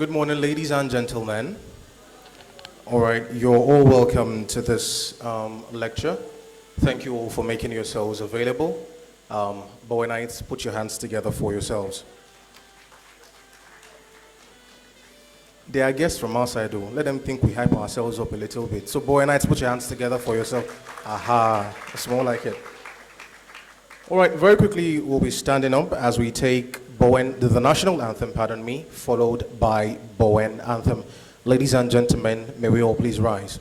Good morning, ladies and gentlemen. All right, you're all welcome to this lecture. Thank you all for making yourselves available. Bowenites, put your hands together for yourselves. They are guests from outside, though. Let them think we hype ourselves up a little bit. So, Bowenites, put your hands together for yourself. Aha, it's more like it. All right, very quickly, we'll be standing up as we take the national anthem, followed by Bowen anthem. Ladies and gentlemen, may we all please rise.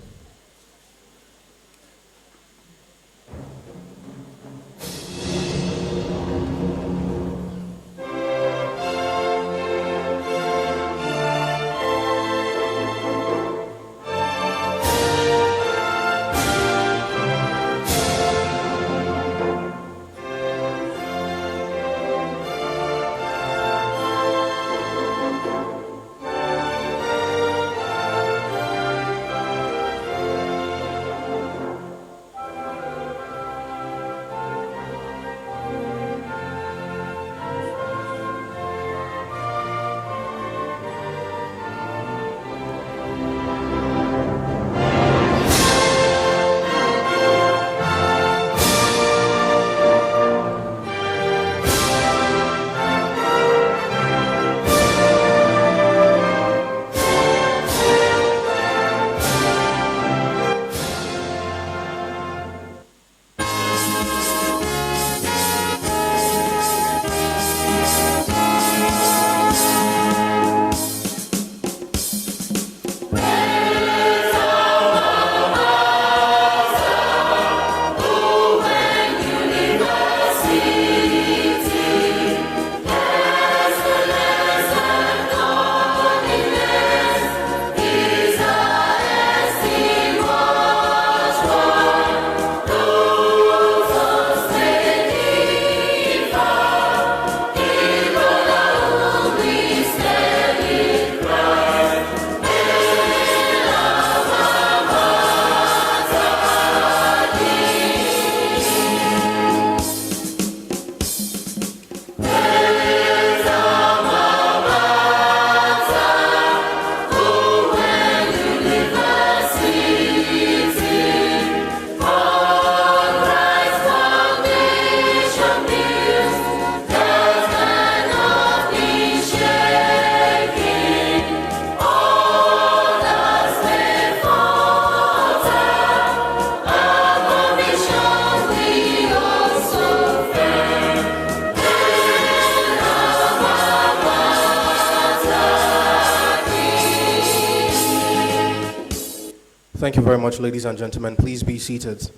Thank you very much, ladies and gentlemen. Please be seated.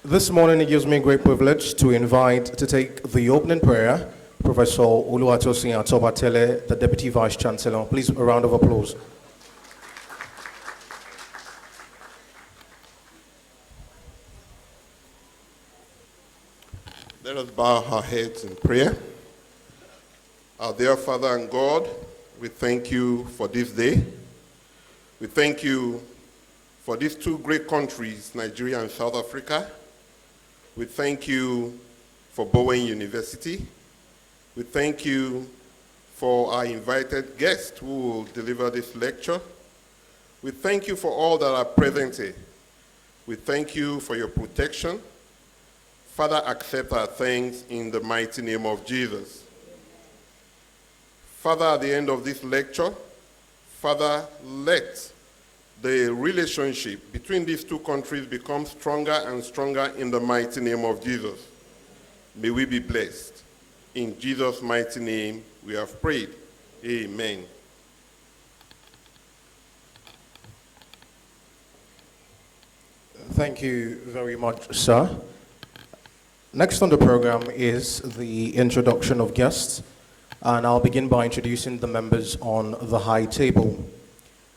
This morning, it gives me a great privilege to take the opening prayer, Professor Oluwatosin Atobatele, the Deputy Vice Chancellor. Please, a round of applause. Let us bow our heads in prayer. Our dear Father and God, we thank you for this day. We thank you for these two great countries, Nigeria and South Africa. We thank you for Bowen University. We thank you for our invited guests who will deliver this lecture. We thank you for all that are present here. We thank you for your protection. Father, accept our thanks in the mighty name of Jesus. Father, at the end of this lecture, Father, let the relationship between these two countries become stronger and stronger in the mighty name of Jesus. May we be blessed. In Jesus' mighty name, we have prayed. Amen. Thank you very much, sir. Next on the program is the introduction of guests. And I'll begin by introducing the members on the high table.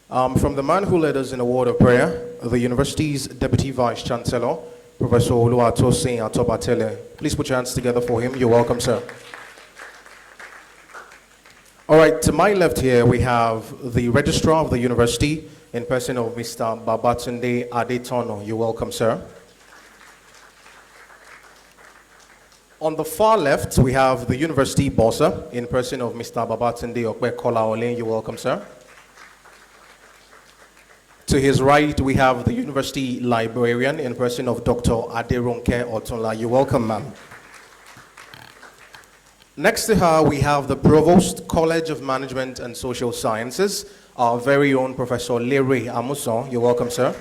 From the man who led us in a word of prayer, the university's Deputy Vice Chancellor, Professor Oluwatosin Atobatele. Please put your hands together for him. You're welcome, sir. All right, to my left here, we have the Registrar of the University in person of Mr. Babatunde Adetono. You're welcome, sir. On the far left, we have the University Bossa in person of Mr. Babatunde Okwe-Kolaole. You're welcome, sir. To his right, we have the University Librarian in person of Dr. Aderonke Otunla. You're welcome, ma'am. Next to her, we have the Provost, College of Management and Social Sciences, our very own Professor Lere Amuson. You're welcome, sir.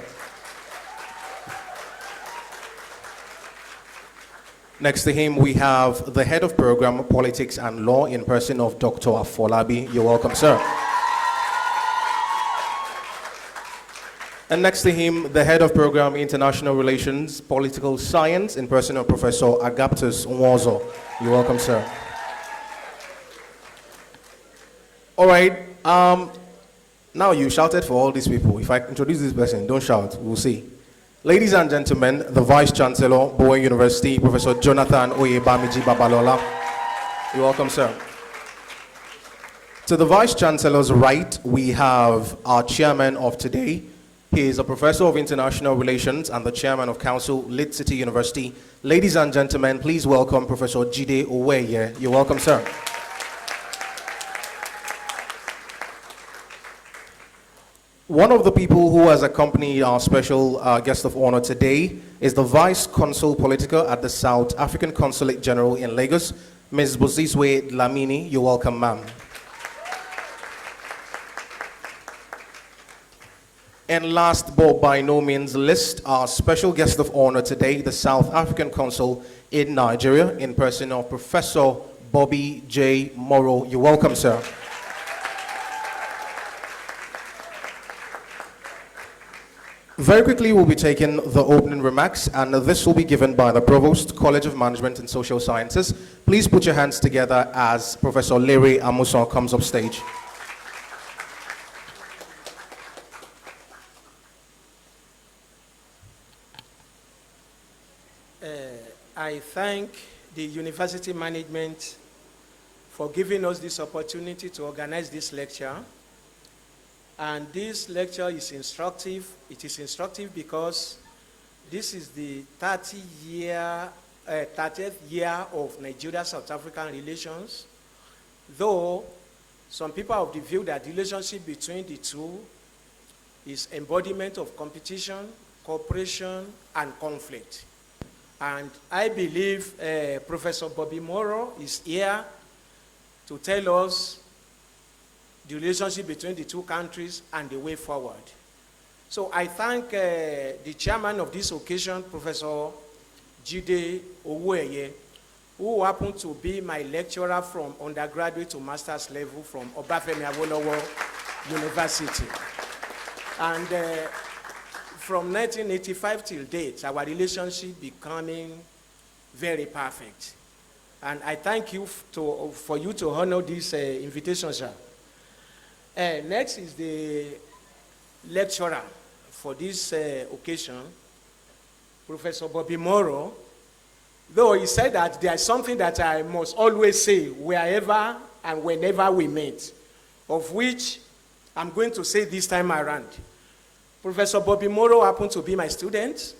Next to him, we have the Head of Program, Politics and Law in person of Dr. Afolabi. You're welcome, sir. And next to him, the Head of Program, International Relations, Political Science in person of Professor Agaptus Nwozo. You're welcome, sir. All right. Now you shouted for all these people. If I introduce this person, don't shout. We'll see. Ladies and gentlemen, the Vice Chancellor, Bowen University, Professor Jonathan Oyebamiji Babalola. You're welcome, sir. To the Vice Chancellor's right, we have our chairman of today. He is a Professor of International Relations and the Chairman of Council, Lead City University. Ladies and gentlemen, please welcome Professor Jide Owoeye. You're welcome, sir. One of the people who has accompanied our special guest of honor today is the Vice Consul Political at the South African Consul General in Lagos, Ms. Bozizwe Dlamini. You're welcome, ma'am. And last but by no means least, our special guest of honor today, the South African Consul in Nigeria, in person of Professor Bobby J. Moroe. You're welcome, sir. Very quickly, we'll be taking the opening remarks, and this will be given by the Provost, College of Management and Social Sciences. Please put your hands together as Professor Lere Amuson comes up stage. I thank the university management for giving us this opportunity to organize this lecture. And this lecture is instructive. It is instructive because this is the 30th year of Nigeria-South African relations, though some people have the view that the relationship between the two is embodiment of competition, cooperation, and conflict. And I believe Professor Bobby Moroe is here to tell us the relationship between the two countries and the way forward. So I thank the chairman of this occasion, Professor Jide Owoeye, who happened to be my lecturer from undergraduate to master's level from Obafemi Awolowo University. And from 1985 till date, our relationship becoming very perfect. And I thank you for you to honor this invitation, sir. Next is the lecturer for this occasion, Professor Bobby Moroe. Though he said that there is something that I must always say wherever and whenever we meet, of which I'm going to say this time around. Professor Bobby Moroe happened to be my student,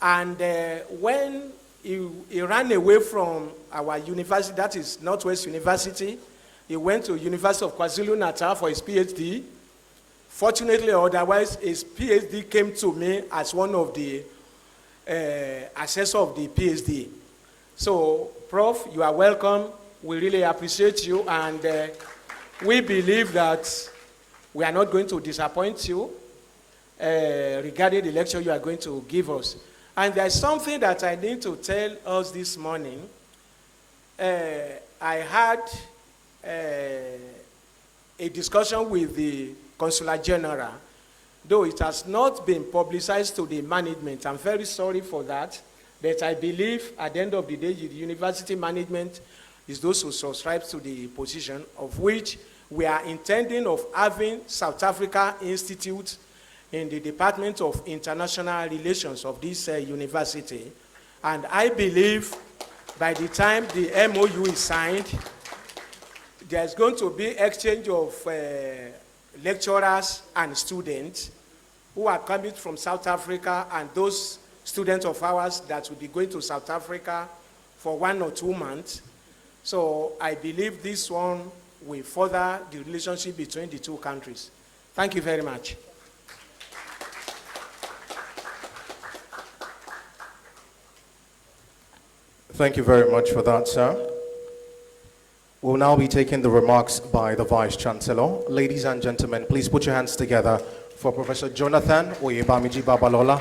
and when he ran away from our university, that is Northwest University, he went to University of KwaZulu-Natal for his PhD. Fortunately or otherwise, his PhD came to me as one of the assessors of the PhD. So, Prof, you are welcome. We really appreciate you, and we believe that we are not going to disappoint you regarding the lecture you are going to give us. And there's something that I need to tell us this morning. I had a discussion with the Consul General, though it has not been publicized to the management. I'm very sorry for that, but I believe at the end of the day, the university management is those who subscribe to the position, of which we are intending of having South Africa Institute in the Department of International Relations of this university. And I believe by the time the MOU is signed, there's going to be exchange of lecturers and students who are coming from South Africa, and those students of ours that will be going to South Africa for 1 or 2 months. So I believe this one will further the relationship between the two countries. Thank you very much. Thank you very much for that, sir. We'll now be taking the remarks by the Vice Chancellor. Ladies and gentlemen, please put your hands together for Professor Jonathan Oyebamiji Babalola.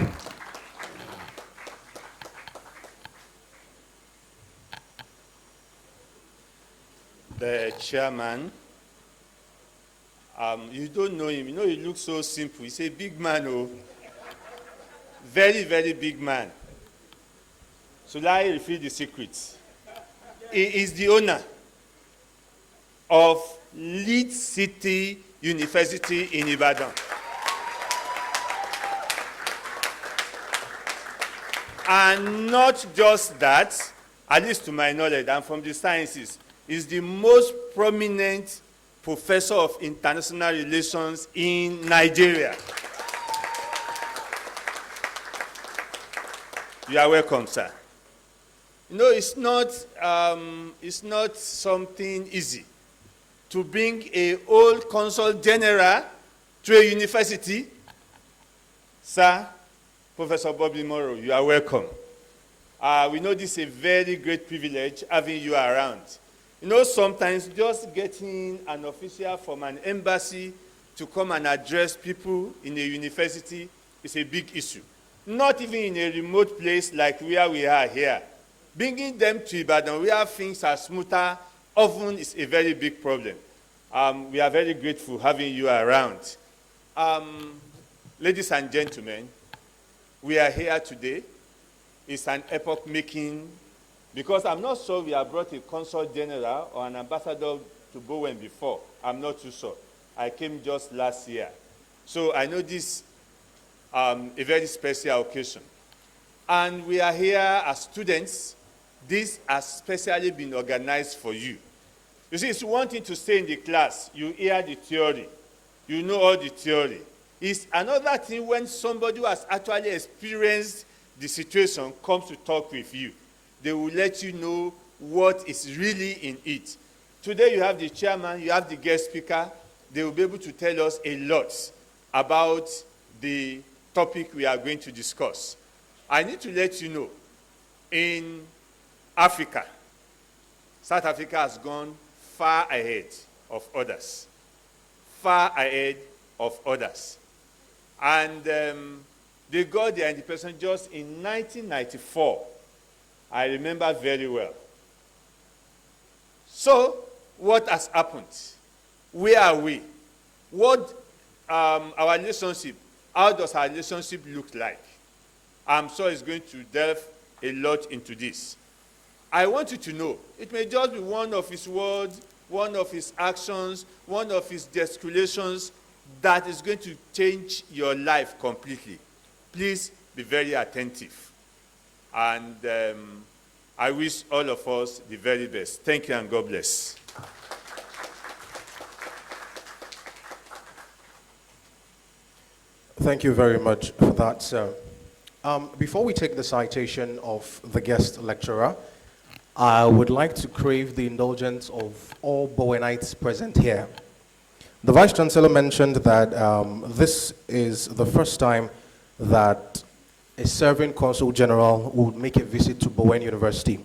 The chairman, you don't know him. You know, he looks so simple. He's a big man, oh. Very, very big man. So I reveal the secrets. He is the owner of Lead City University in Ibadan. And not just that, at least to my knowledge, and from the sciences, is the most prominent professor of international relations in Nigeria. You are welcome, sir. You know, it's not something easy to bring a old consul general to a university. Sir, Professor Bobby Moroe, you are welcome. We know this is a very great privilege having you around. You know, sometimes just getting an official from an embassy to come and address people in a university is a big issue. Not even in a remote place like where we are here. Bringing them to Ibadan, where things are smoother, often is a very big problem. We are very grateful having you around. Ladies and gentlemen, we are here today. It's an epoch-making, because I'm not sure we have brought a consul general or an ambassador to Bowen before. I'm not too sure. I came just last year. So I know this a very special occasion. And we are here as students. This has specially been organized for you. You see, it's one thing to stay in the class. You hear the theory. You know all the theory. It's another thing when somebody who has actually experienced the situation comes to talk with you. They will let you know what is really in it. Today you have the chairman, you have the guest speaker. They will be able to tell us a lot about the topic we are going to discuss. I need to let you know, in Africa, South Africa has gone far ahead of others. Far ahead of others. And they got their independence just in 1994. I remember very well. So, what has happened? Where are we? What our relationship, how does our relationship look like? I'm sure it's going to delve a lot into this. I want you to know, it may just be one of his words, one of his actions, one of his gesticulations that is going to change your life completely. Please be very attentive. And I wish all of us the very best. Thank you and God bless. Thank you very much for that, sir. Before we take the citation of the guest lecturer, I would like to crave the indulgence of all Bowenites present here. The Vice Chancellor mentioned that this is the first time that a serving Consul General would make a visit to Bowen University.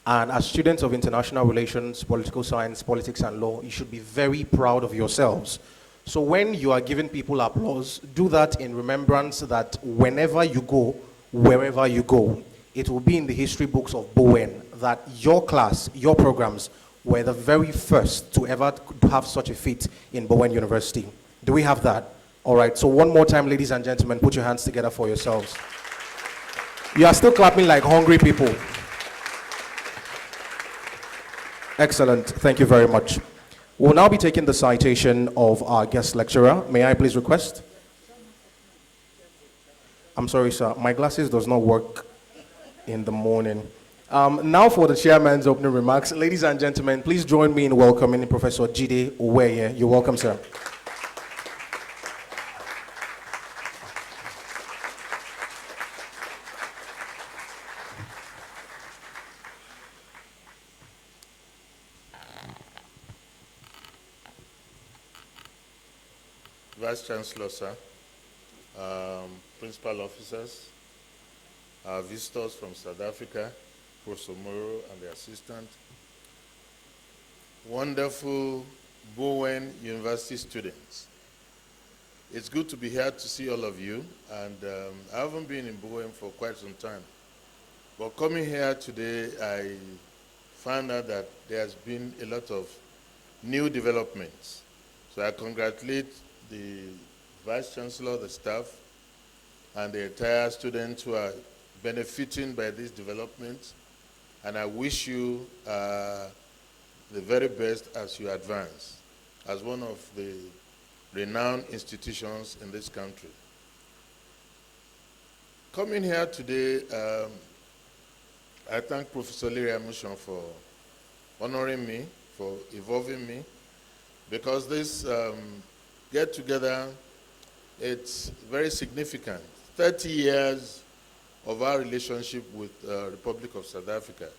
And as students of international relations, political science, politics and law, you should be very proud of yourselves. So when you are giving people applause, do that in remembrance that whenever you go, wherever you go, it will be in the history books of Bowen that your class, your programs, were the very first to ever have such a feat in Bowen University. Do we have that? All right, so one more time, ladies and gentlemen, put your hands together for yourselves. You are still clapping like hungry people. Excellent, thank you very much. We'll now be taking the citation of our guest lecturer. May I please request? I'm sorry, sir, my glasses does not work in the morning. Now for the chairman's opening remarks. Ladies and gentlemen, please join me in welcoming Professor Jide Owoeye. You're welcome, sir. Vice Chancellor, sir, principal officers, our visitors from South Africa, Prof. Moroe and the assistant, wonderful Bowen University students. It's good to be here to see all of you, and I haven't been in Bowen for quite some time. But coming here today, I found out that there has been a lot of new developments. So I congratulate the Vice Chancellor, the staff, and the entire students who are benefiting by these developments. And I wish you the very best as you advance as one of the renowned institutions in this country. Coming here today, I thank Professor Leary Amushon for honoring me, for involving me, because this get-together, it's very significant. 30 years of our relationship with the Republic of South Africa.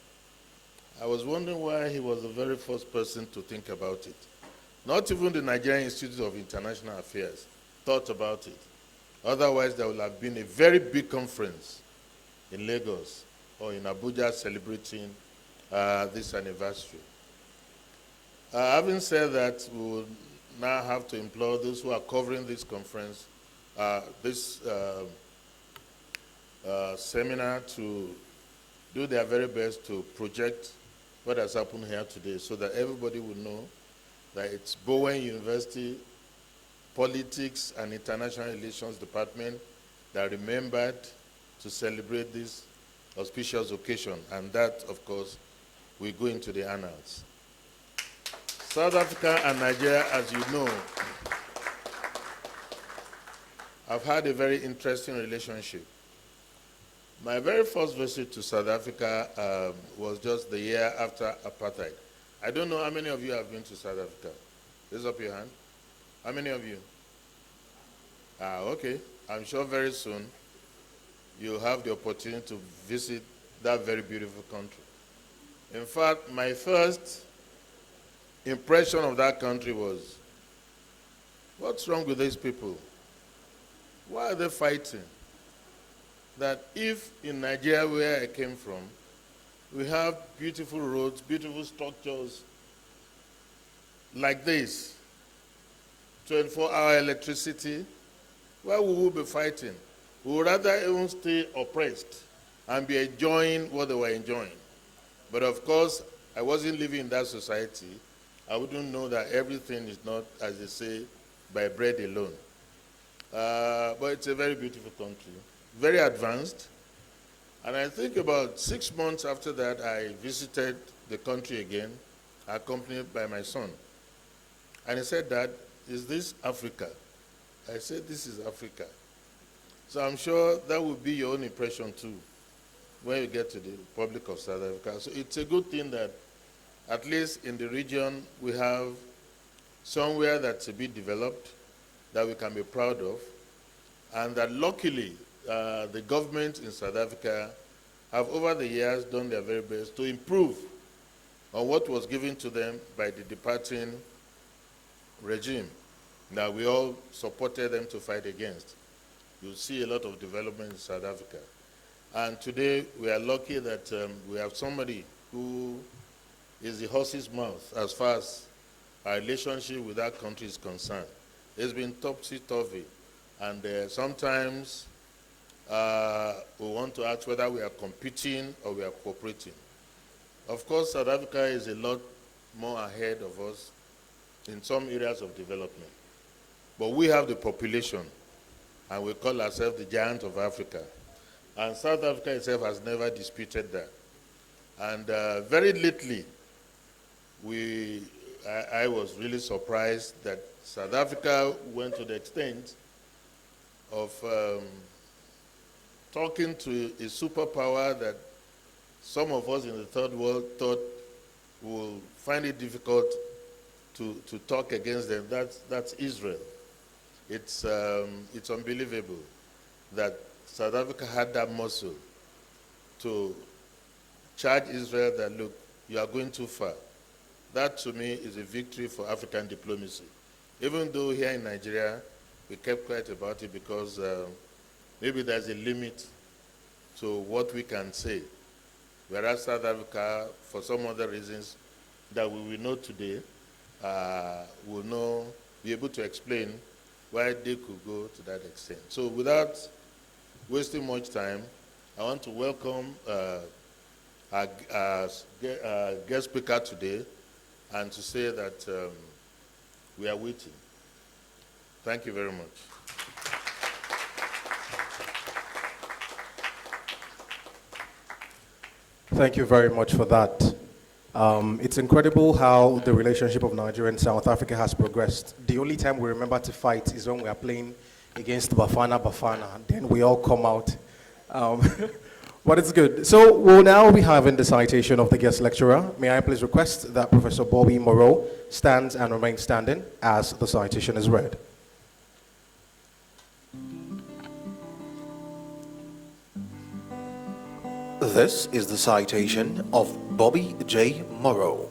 I was wondering why he was the very first person to think about it. Not even the Nigerian Institute of International Affairs thought about it. Otherwise, there would have been a very big conference in Lagos or in Abuja celebrating this anniversary. Having said that, we will now have to implore those who are covering this conference, this seminar, to do their very best to project what has happened here today so that everybody will know that it's Bowen University Politics and International Relations Department that remembered to celebrate this auspicious occasion, and that, of course, will go into the annals. South Africa and Nigeria, as you know, have had a very interesting relationship. My very first visit to South Africa was just the year after apartheid. I don't know how many of you have been to South Africa. Raise up your hand. How many of you? Okay. I'm sure very soon you'll have the opportunity to visit that very beautiful country. In fact, my first impression of that country was, what's wrong with these people? Why are they fighting? That if in Nigeria, where I came from, we have beautiful roads, beautiful structures like this, 24-hour electricity, why would we be fighting? We would rather even stay oppressed and be enjoying what they were enjoying. But of course, I wasn't living in that society. I wouldn't know that everything is not, as they say, by bread alone. But it's a very beautiful country, very advanced. And I think about 6 months after that, I visited the country again, accompanied by my son. And he said, "Dad, is this Africa?" I said, "This is Africa." So I'm sure that will be your own impression too, when you get to the Republic of South Africa. So it's a good thing that at least in the region we have somewhere that's a bit developed, that we can be proud of, and that luckily the government in South Africa have over the years done their very best to improve on what was given to them by the departing regime that we all supported them to fight against. You'll see a lot of development in South Africa. And today we are lucky that we have somebody who is the horse's mouth as far as our relationship with that country is concerned. It's been topsy-turvy, and sometimes we want to ask whether we are competing or we are cooperating. Of course, South Africa is a lot more ahead of us in some areas of development. But we have the population, and we call ourselves the giant of Africa. And South Africa itself has never disputed that. And very lately, I was really surprised that South Africa went to the extent of talking to a superpower that some of us in the third world thought will find it difficult to talk against them. That's Israel. It's unbelievable that South Africa had that muscle to charge Israel that, look, you are going too far. That, to me, is a victory for African diplomacy. Even though here in Nigeria, we kept quiet about it because maybe there's a limit to what we can say. Whereas South Africa, for some other reasons that we will know today, will be able to explain why they could go to that extent. So without wasting much time, I want to welcome our guest speaker today and to say that we are waiting. Thank you very much. Thank you very much for that. It's incredible how the relationship of Nigeria and South Africa has progressed. The only time we remember to fight is when we are playing against Bafana, then we all come out. But it's good. So we'll now be having the citation of the guest lecturer. May I please request that Professor Bobby Moroe stands and remains standing as the citation is read. This is the citation of Bobby J. Moroe.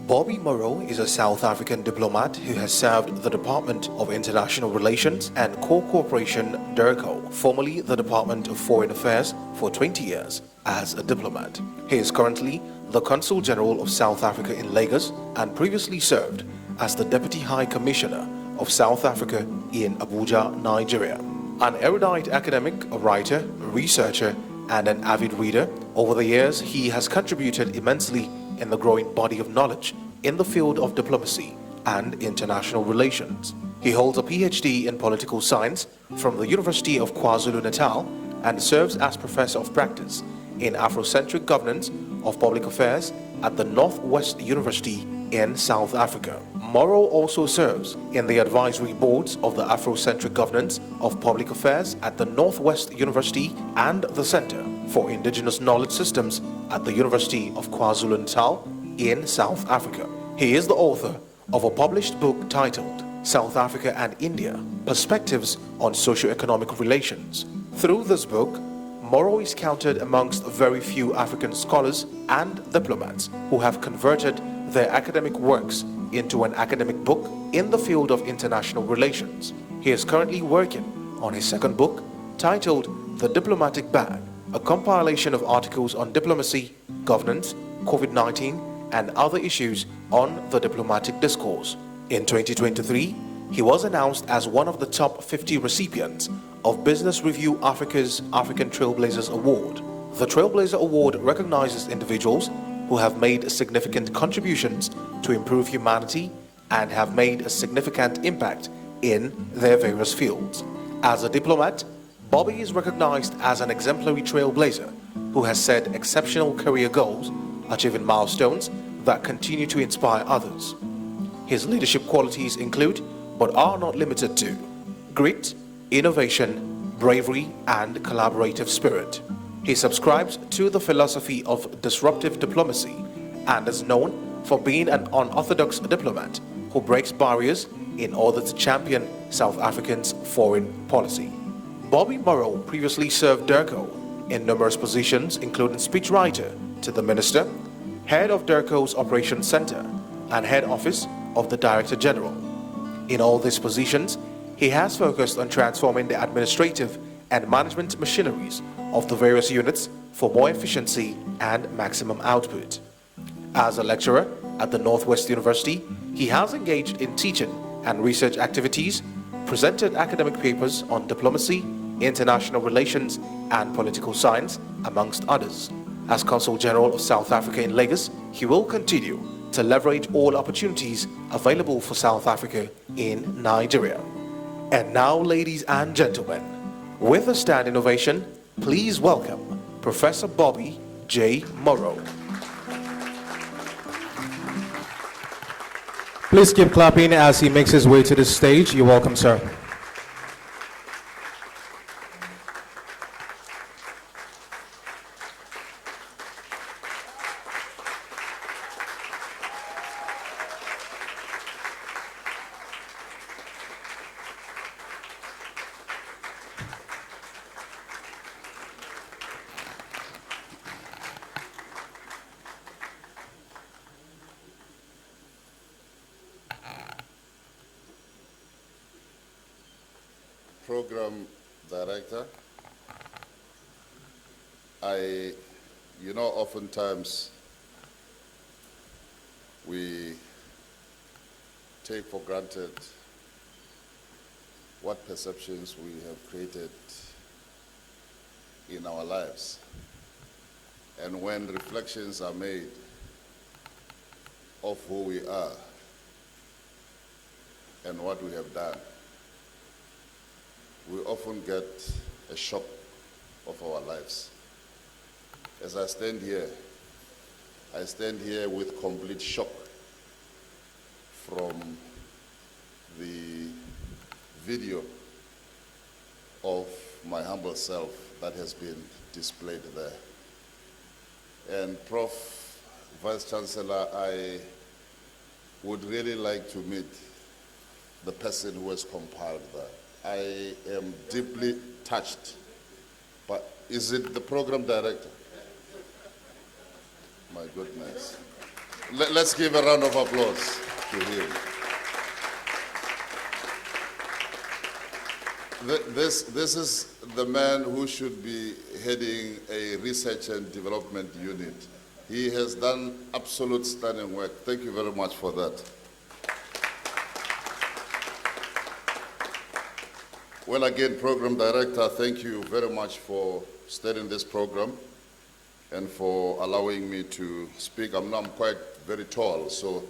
Bobby Moroe is a South African diplomat who has served the Department of International Relations and Co-Cooperation DERCO, formerly the Department of Foreign Affairs, for 20 years as a diplomat. He is currently the Consul General of South Africa in Lagos and previously served as the Deputy High Commissioner of South Africa in Abuja, Nigeria. An erudite academic, a writer, researcher, and an avid reader, over the years he has contributed immensely in the growing body of knowledge in the field of diplomacy and international relations. He holds a PhD in political science from the University of KwaZulu-Natal and serves as Professor of Practice in Afrocentric Governance of Public Affairs at the Northwest University in South Africa. Moroe also serves in the advisory boards of the Afrocentric Governance of Public Affairs at the Northwest University and the Center for Indigenous Knowledge Systems at the University of KwaZulu-Natal in South Africa. He is the author of a published book titled South Africa and India: Perspectives on Socio-Economic Relations. Through this book, Moroe is counted amongst very few African scholars and diplomats who have converted their academic works into an academic book in the field of international relations. He is currently working on his second book titled The Diplomatic Bag, a compilation of articles on diplomacy, governance, COVID-19, and other issues on the diplomatic discourse. In 2023, he was announced as one of the top 50 recipients of Business Review Africa's African Trailblazers Award. The Trailblazer Award recognizes individuals who have made significant contributions to improve humanity and have made a significant impact in their various fields. As a diplomat, Bobby is recognized as an exemplary trailblazer who has set exceptional career goals, achieving milestones that continue to inspire others. His leadership qualities include, but are not limited to, grit, innovation, bravery, and collaborative spirit. He subscribes to the philosophy of disruptive diplomacy and is known for being an unorthodox diplomat who breaks barriers in order to champion South Africa's foreign policy. Bobby Moroe previously served DERCO in numerous positions, including speechwriter to the minister, head of DERCO's Operations Center, and head office of the Director General. In all these positions, he has focused on transforming the administrative and management machineries of the various units for more efficiency and maximum output. As a lecturer at the Northwest University, he has engaged in teaching and research activities, presented academic papers on diplomacy, international relations, and political science, amongst others. As Consul General of South Africa in Lagos, he will continue to leverage all opportunities available for South Africa in Nigeria. And now, ladies and gentlemen, with a standing ovation, please welcome Professor Bobby J. Moroe. Please keep clapping as he makes his way to the stage. You're welcome, sir. Program Director, oftentimes we take for granted what perceptions we have created in our lives. And when reflections are made of who we are and what we have done, we often get a shock of our lives. As I stand here with complete shock from the video of my humble self that has been displayed there. And Prof, Vice Chancellor, I would really like to meet the person who has compiled that. I am deeply touched. But is it the program director? My goodness. Let's give a round of applause to him. This is the man who should be heading a research and development unit. He has done absolute stunning work. Thank you very much for that. Well, again, Program Director, thank you very much for starting this program and for allowing me to speak. I'm quite very tall, so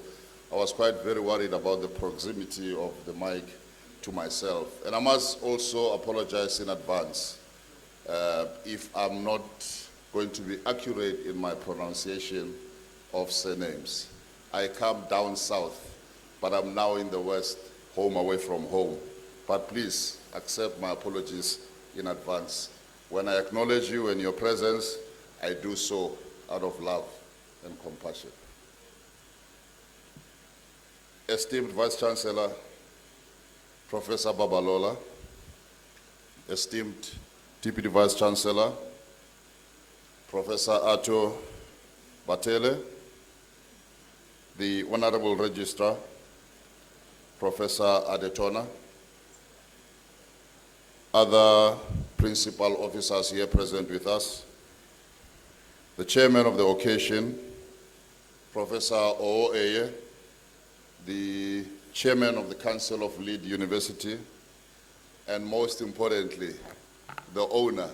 I was quite very worried about the proximity of the mic to myself. And I must also apologize in advance if I'm not going to be accurate in my pronunciation of surnames. I come down south, but I'm now in the west, home away from home. But please accept my apologies in advance. When I acknowledge you and your presence, I do so out of love and compassion. Esteemed Vice Chancellor, Professor Babalola, esteemed Deputy Vice Chancellor, Professor Ato Batele, the Honorable Registrar, Professor Adetona, other principal officers here present with us, the chairman of the occasion, Professor Owoeye, the chairman of the Council of Lead University, and most importantly, the owner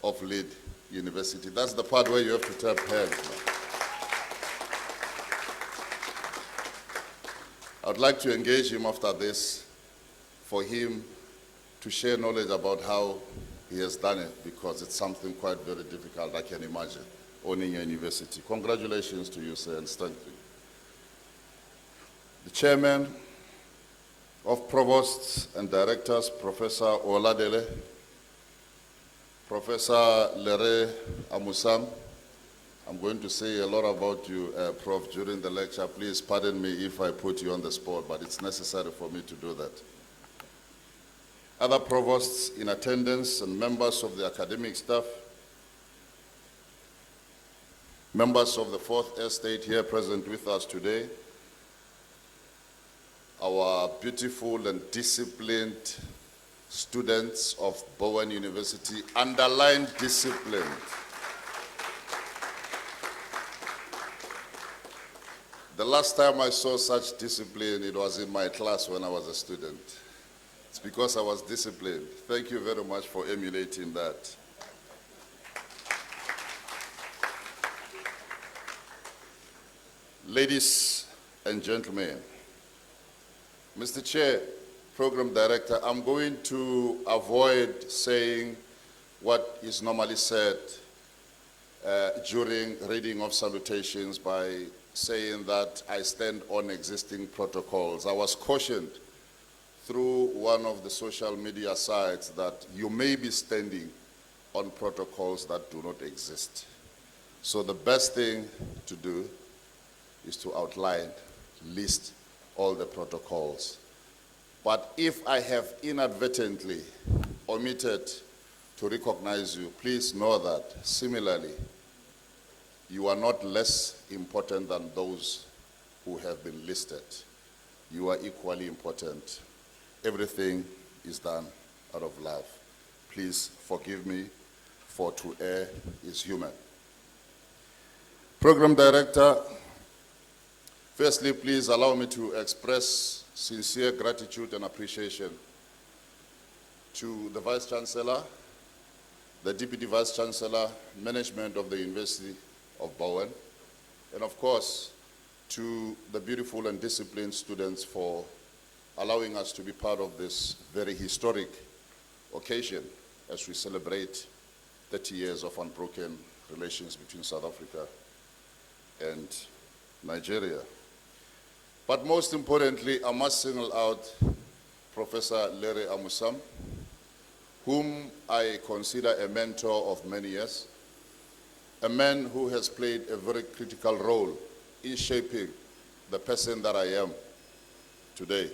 of Lead University. That's the part where you have to tap hands. I'd like to engage him after this for him to share knowledge about how he has done it, because it's something quite very difficult, I can imagine, owning a university. Congratulations to you, sir, and thank you. The chairman of provosts and directors, Professor Oladele, Professor Lere Amusam. I'm going to say a lot about you, Prof, during the lecture. Please pardon me if I put you on the spot, but it's necessary for me to do that. Other provosts in attendance and members of the academic staff, members of the Fourth Estate here present with us today, our beautiful and disciplined students of Bowen University, underline discipline. The last time I saw such discipline, it was in my class when I was a student. It's because I was disciplined. Thank you very much for emulating that. Ladies and gentlemen, Mr. Chair, Program Director, I'm going to avoid saying what is normally said during reading of salutations by saying that I stand on existing protocols. I was cautioned through one of the social media sites that you may be standing on protocols that do not exist. So the best thing to do is to outline, list all the protocols. But if I have inadvertently omitted to recognize you, please know that similarly, you are not less important than those who have been listed. You are equally important. Everything is done out of love. Please forgive me, for to err is human. Program Director, firstly, please allow me to express sincere gratitude and appreciation to the Vice Chancellor, the Deputy Vice Chancellor, management of the University of Bowen, and of course, to the beautiful and disciplined students for allowing us to be part of this very historic occasion as we celebrate 30 years of unbroken relations between South Africa and Nigeria. But most importantly, I must single out Professor Lere Amusam, whom I consider a mentor of many years, a man who has played a very critical role in shaping the person that I am today,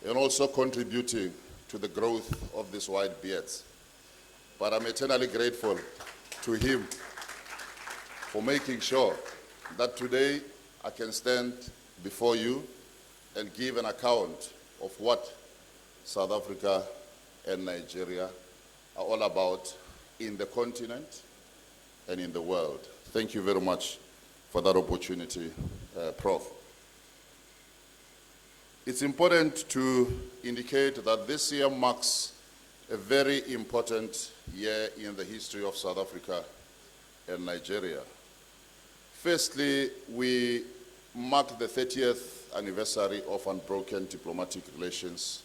and also contributing to the growth of these white beards. But I'm eternally grateful to him for making sure that today I can stand before you and give an account of what South Africa and Nigeria are all about in the continent and in the world. Thank you very much for that opportunity, Prof. It's important to indicate that this year marks a very important year in the history of South Africa and Nigeria. Firstly, we mark the 30th anniversary of unbroken diplomatic relations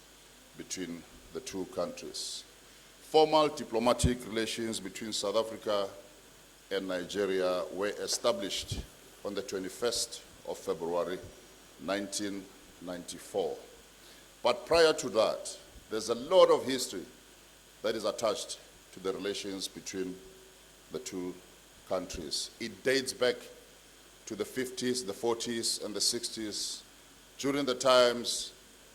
between the two countries. Formal diplomatic relations between South Africa and Nigeria were established on the 21st of February, 1994. But prior to that, there's a lot of history that is attached to the relations between the two countries. It dates back to the 50s, the 40s, and the 60s, during the times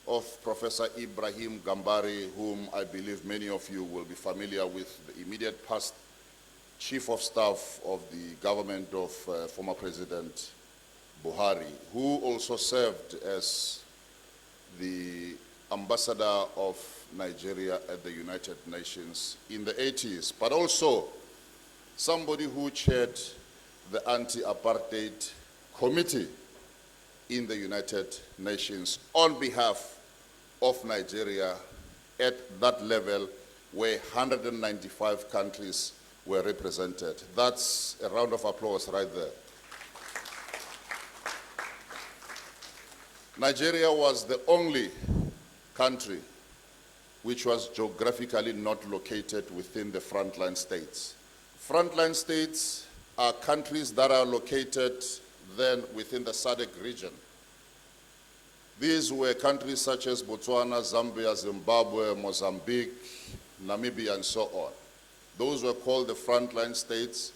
of Professor Ibrahim Gambari, whom I believe many of you will be familiar with, the immediate past Chief of Staff of the government of former President Buhari, who also served as the ambassador of Nigeria at the United Nations in the 80s, but also somebody who chaired the anti-apartheid committee in the United Nations on behalf of Nigeria at that level where 195 countries were represented. That's a round of applause right there. Nigeria was the only country which was geographically not located within the frontline states. Frontline states are countries that are located then within the SADC region. These were countries such as Botswana, Zambia, Zimbabwe, Mozambique, Namibia, and so on. Those were called the frontline states.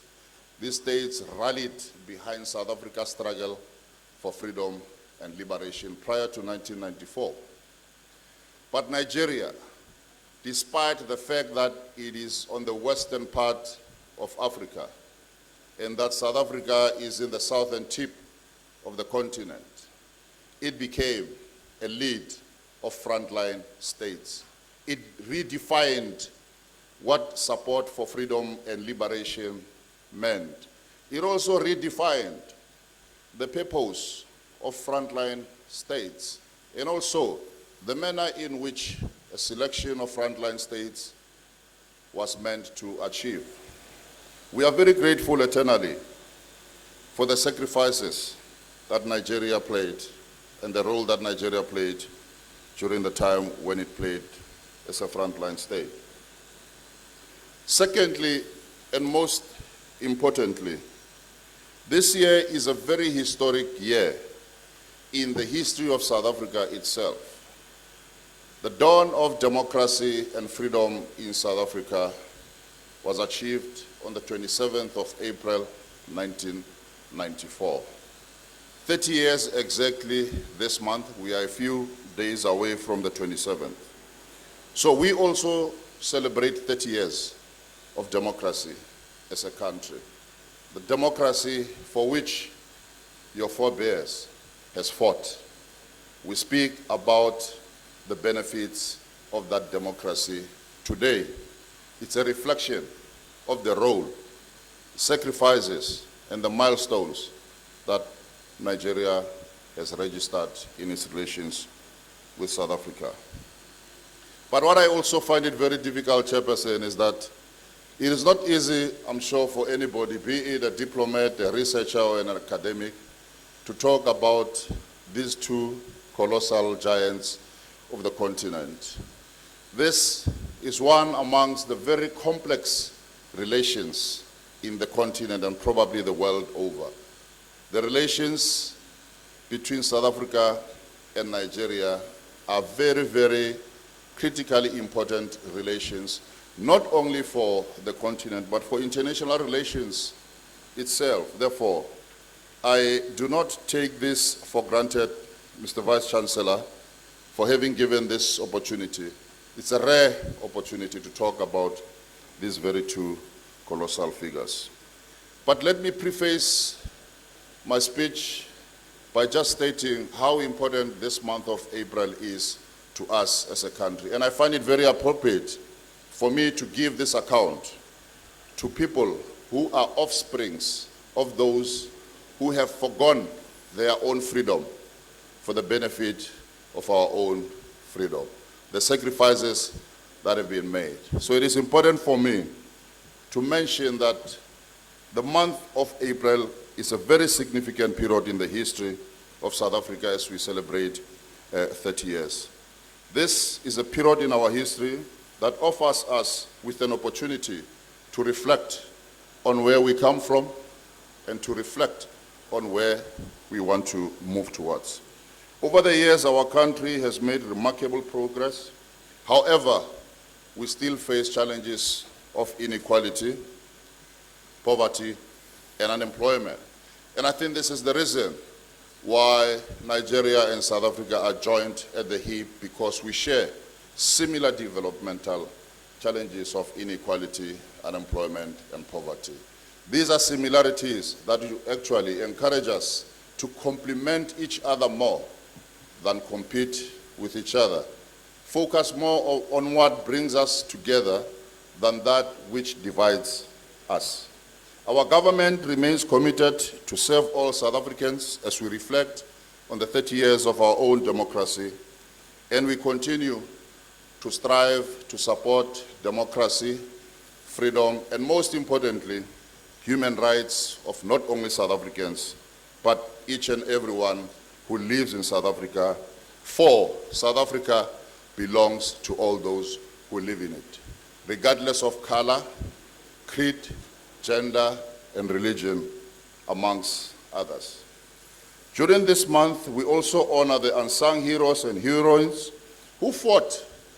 These states rallied behind South Africa's struggle for freedom and liberation prior to 1994. But Nigeria, despite the fact that it is on the western part of Africa and that South Africa is in the southern tip of the continent, it became a lead of frontline states. It redefined what support for freedom and liberation meant. It also redefined the purpose of frontline states and also the manner in which a selection of frontline states was meant to achieve. We are very grateful eternally for the sacrifices that Nigeria played and the role that Nigeria played during the time when it played as a frontline state. Secondly, and most importantly, this year is a very historic year in the history of South Africa itself. The dawn of democracy and freedom in South Africa was achieved on the 27th of April, 1994. 30 years exactly this month. We are a few days away from the 27th. So we also celebrate 30 years of democracy as a country. The democracy for which your forebears has fought. We speak about the benefits of that democracy today. It's a reflection of the role, sacrifices, and the milestones that Nigeria has registered in its relations with South Africa. But what I also find it very difficult, Chairperson, is that it is not easy, I'm sure, for anybody, be it a diplomat, a researcher, or an academic, to talk about these two colossal giants of the continent. This is one amongst the very complex relations in the continent and probably the world over. The relations between South Africa and Nigeria are very, very critically important relations, not only for the continent, but for international relations itself. Therefore, I do not take this for granted, Mr. Vice Chancellor, for having given this opportunity. It's a rare opportunity to talk about these very two colossal figures. But let me preface my speech by just stating how important this month of April is to us as a country. And I find it very appropriate for me to give this account to people who are offsprings of those who have forgone their own freedom for the benefit of our own freedom, the sacrifices that have been made. So it is important for me to mention that the month of April is a very significant period in the history of South Africa as we celebrate 30 years. This is a period in our history that offers us with an opportunity to reflect on where we come from and to reflect on where we want to move towards. Over the years, our country has made remarkable progress. However, we still face challenges of inequality, poverty, and unemployment. And I think this is the reason why Nigeria and South Africa are joined at the hip, because we share similar developmental challenges of inequality, unemployment, and poverty. These are similarities that actually encourage us to complement each other more than compete with each other. Focus more on what brings us together than that which divides us. Our government remains committed to serve all South Africans as we reflect on the 30 years of our own democracy, and we continue to strive to support democracy, freedom, and most importantly, human rights of not only South Africans, but each and everyone who lives in South Africa, for South Africa belongs to all those who live in it, regardless of color, creed, gender, and religion, amongst others. During this month, we also honor the unsung heroes and heroines who fought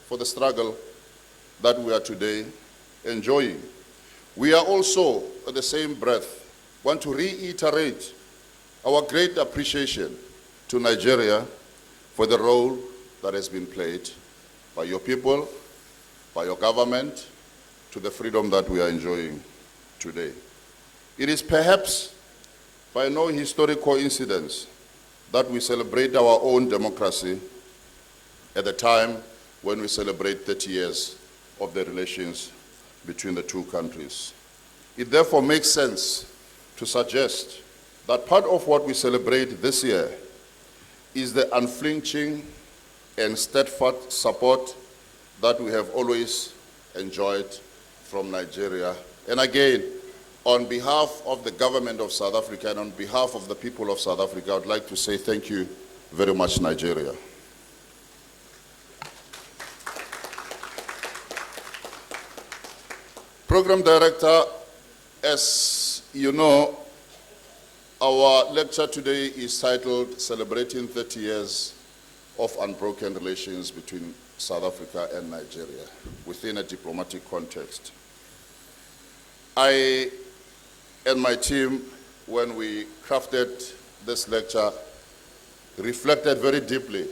for the struggle that we are today enjoying. We are also, at the same breath, want to reiterate our great appreciation to Nigeria for the role that has been played by your people, by your government, to the freedom that we are enjoying today. It is perhaps by no historic coincidence that we celebrate our own democracy at the time when we celebrate 30 years of the relations between the two countries. It therefore makes sense to suggest that part of what we celebrate this year is the unflinching and steadfast support that we have always enjoyed from Nigeria. And again, on behalf of the government of South Africa and on behalf of the people of South Africa, I would like to say thank you very much, Nigeria. Program Director, as you know, our lecture today is titled Celebrating 30 Years of Unbroken Relations between South Africa and Nigeria within a diplomatic context. I and my team, when we crafted this lecture, reflected very deeply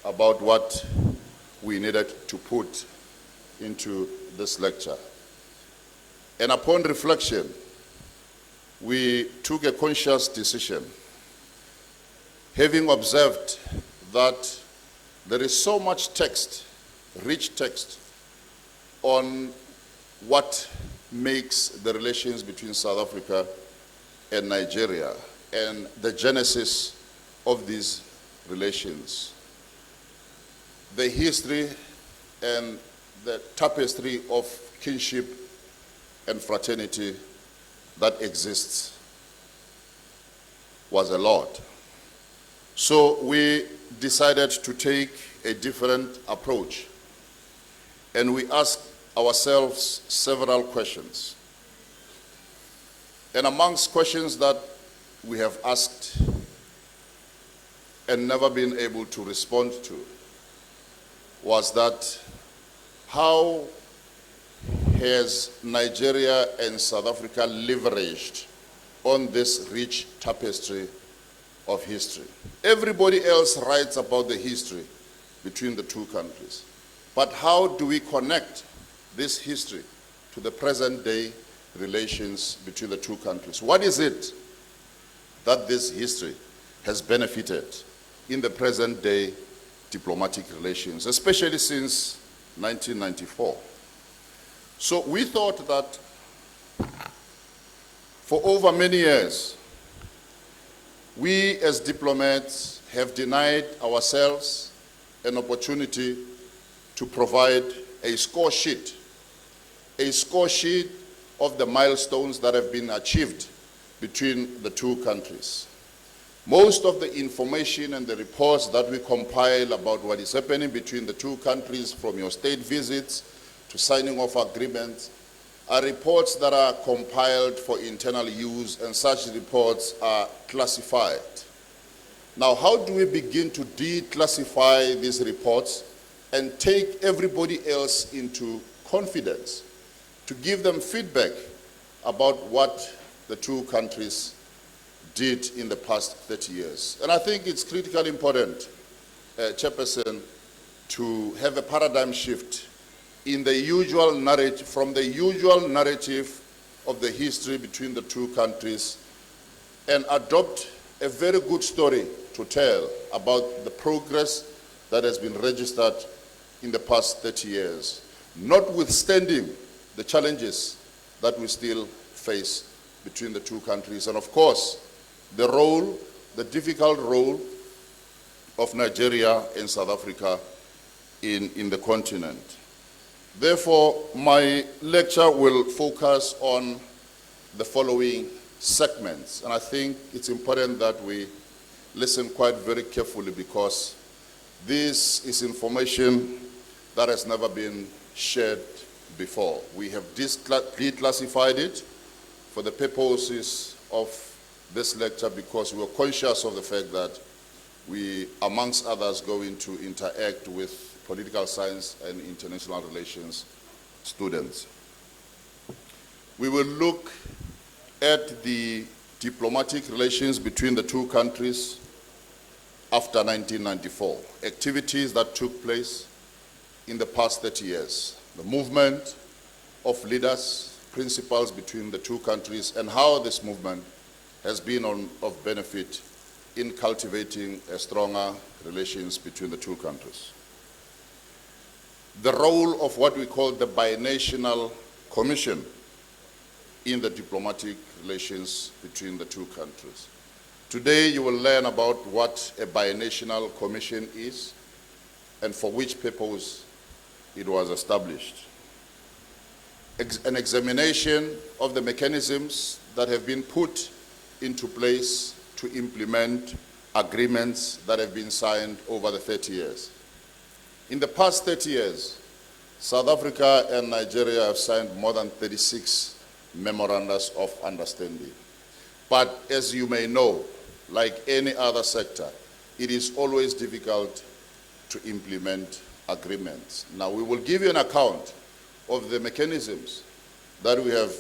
about what we needed to put into this lecture. And upon reflection, we took a conscious decision, having observed that there is so much text rich text on what makes the relations between South Africa and Nigeria and the genesis of these relations, the history and the tapestry of kinship and fraternity that exists was a lot. So we decided to take a different approach, and we asked ourselves several questions. And amongst questions that we have asked and never been able to respond to was that, how has Nigeria and South Africa leveraged on this rich tapestry of history? Everybody else writes about the history between the two countries. But how do we connect this history to the present day relations between the two countries? What is it that this history has benefited in the present day diplomatic relations, especially since 1994? So we thought that for over many years, we as diplomats have denied ourselves an opportunity to provide a score sheet of the milestones that have been achieved between the two countries. Most of the information and the reports that we compile about what is happening between the two countries, from your state visits to signing of agreements, are reports that are compiled for internal use, and such reports are classified. Now, how do we begin to declassify these reports and take everybody else into confidence, to give them feedback about what the two countries did in the past 30 years? And I think it's critically important, Chairperson, to have a paradigm shift in the usual narrative, from the usual narrative of the history between the two countries, and adopt a very good story to tell about the progress that has been registered in the past 30 years, notwithstanding the challenges that we still face between the two countries, and of course, the difficult role of Nigeria and South Africa in the continent. Therefore, my lecture will focus on the following segments, and I think it's important that we listen quite very carefully, because this is information that has never been shared before. We have declassified it for the purposes of this lecture, because we are conscious of the fact that we, amongst others, going to interact with political science and international relations students. We will look at the diplomatic relations between the two countries after 1994, activities that took place in the past 30 years, the movement of leaders, principles between the two countries, and how this movement has been of benefit in cultivating a stronger relations between the two countries. The role of what we call the binational commission in the diplomatic relations between the two countries. Today you will learn about what a binational commission is and for which purpose it was established. An examination of the mechanisms that have been put into place to implement agreements that have been signed over the 30 years. In the past 30 years, South Africa and Nigeria have signed more than 36 memorandums of understanding. But as you may know, like any other sector, it is always difficult to implement agreements. Now, we will give you an account of the mechanisms that we have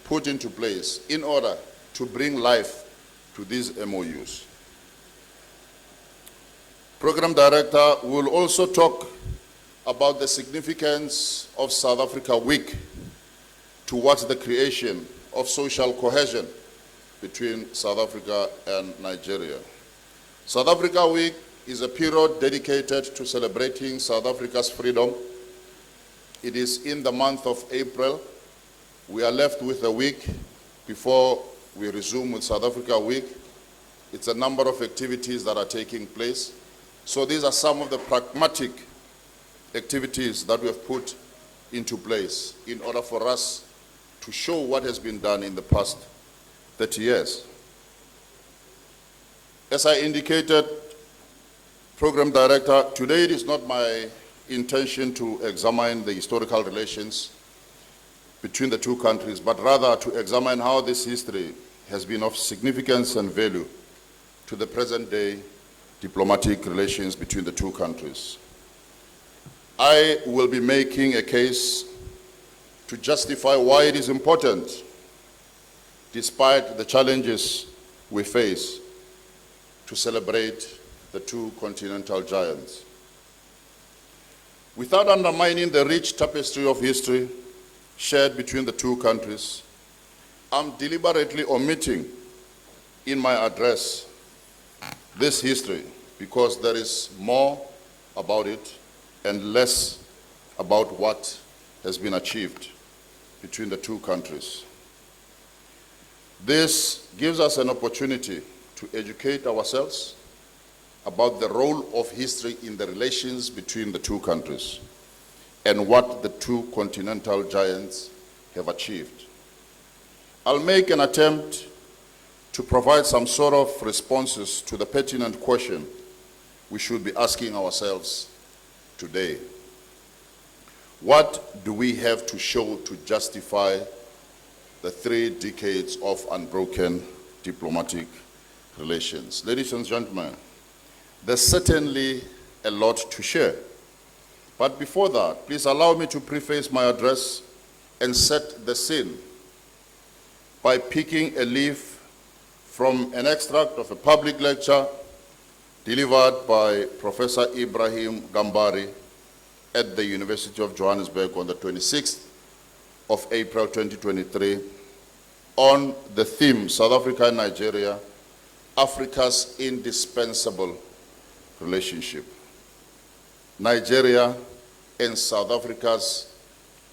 put into place in order to bring life to these MOUs. Program Director will also talk about the significance of South Africa Week towards the creation of social cohesion between South Africa and Nigeria. South Africa Week is a period dedicated to celebrating South Africa's freedom It is in the month of April. We are left with a week before we resume with South Africa Week. It's a number of activities that are taking place. So these are some of the pragmatic activities that we have put into place in order for us to show what has been done in the past 30 years. As I indicated, Program Director, today it is not my intention to examine the historical relations between the two countries, but rather to examine how this history has been of significance and value to the present day diplomatic relations between the two countries. I will be making a case to justify why it is important, despite the challenges we face, to celebrate the two continental giants. Without undermining the rich tapestry of history shared between the two countries, I'm deliberately omitting in my address this history because there is more about it and less about what has been achieved between the two countries. This gives us an opportunity to educate ourselves about the role of history in the relations between the two countries and what the two continental giants have achieved. I'll make an attempt to provide some sort of responses to the pertinent question we should be asking ourselves today. What do we have to show to justify the 3 decades of unbroken diplomatic relations? Ladies and gentlemen, there's certainly a lot to share. But before that, please allow me to preface my address and set the scene by picking a leaf from an extract of a public lecture delivered by Professor Ibrahim Gambari at the University of Johannesburg on the 26th of April 2023 on the theme South Africa and Nigeria, Africa's indispensable relationship. Nigeria and South Africa's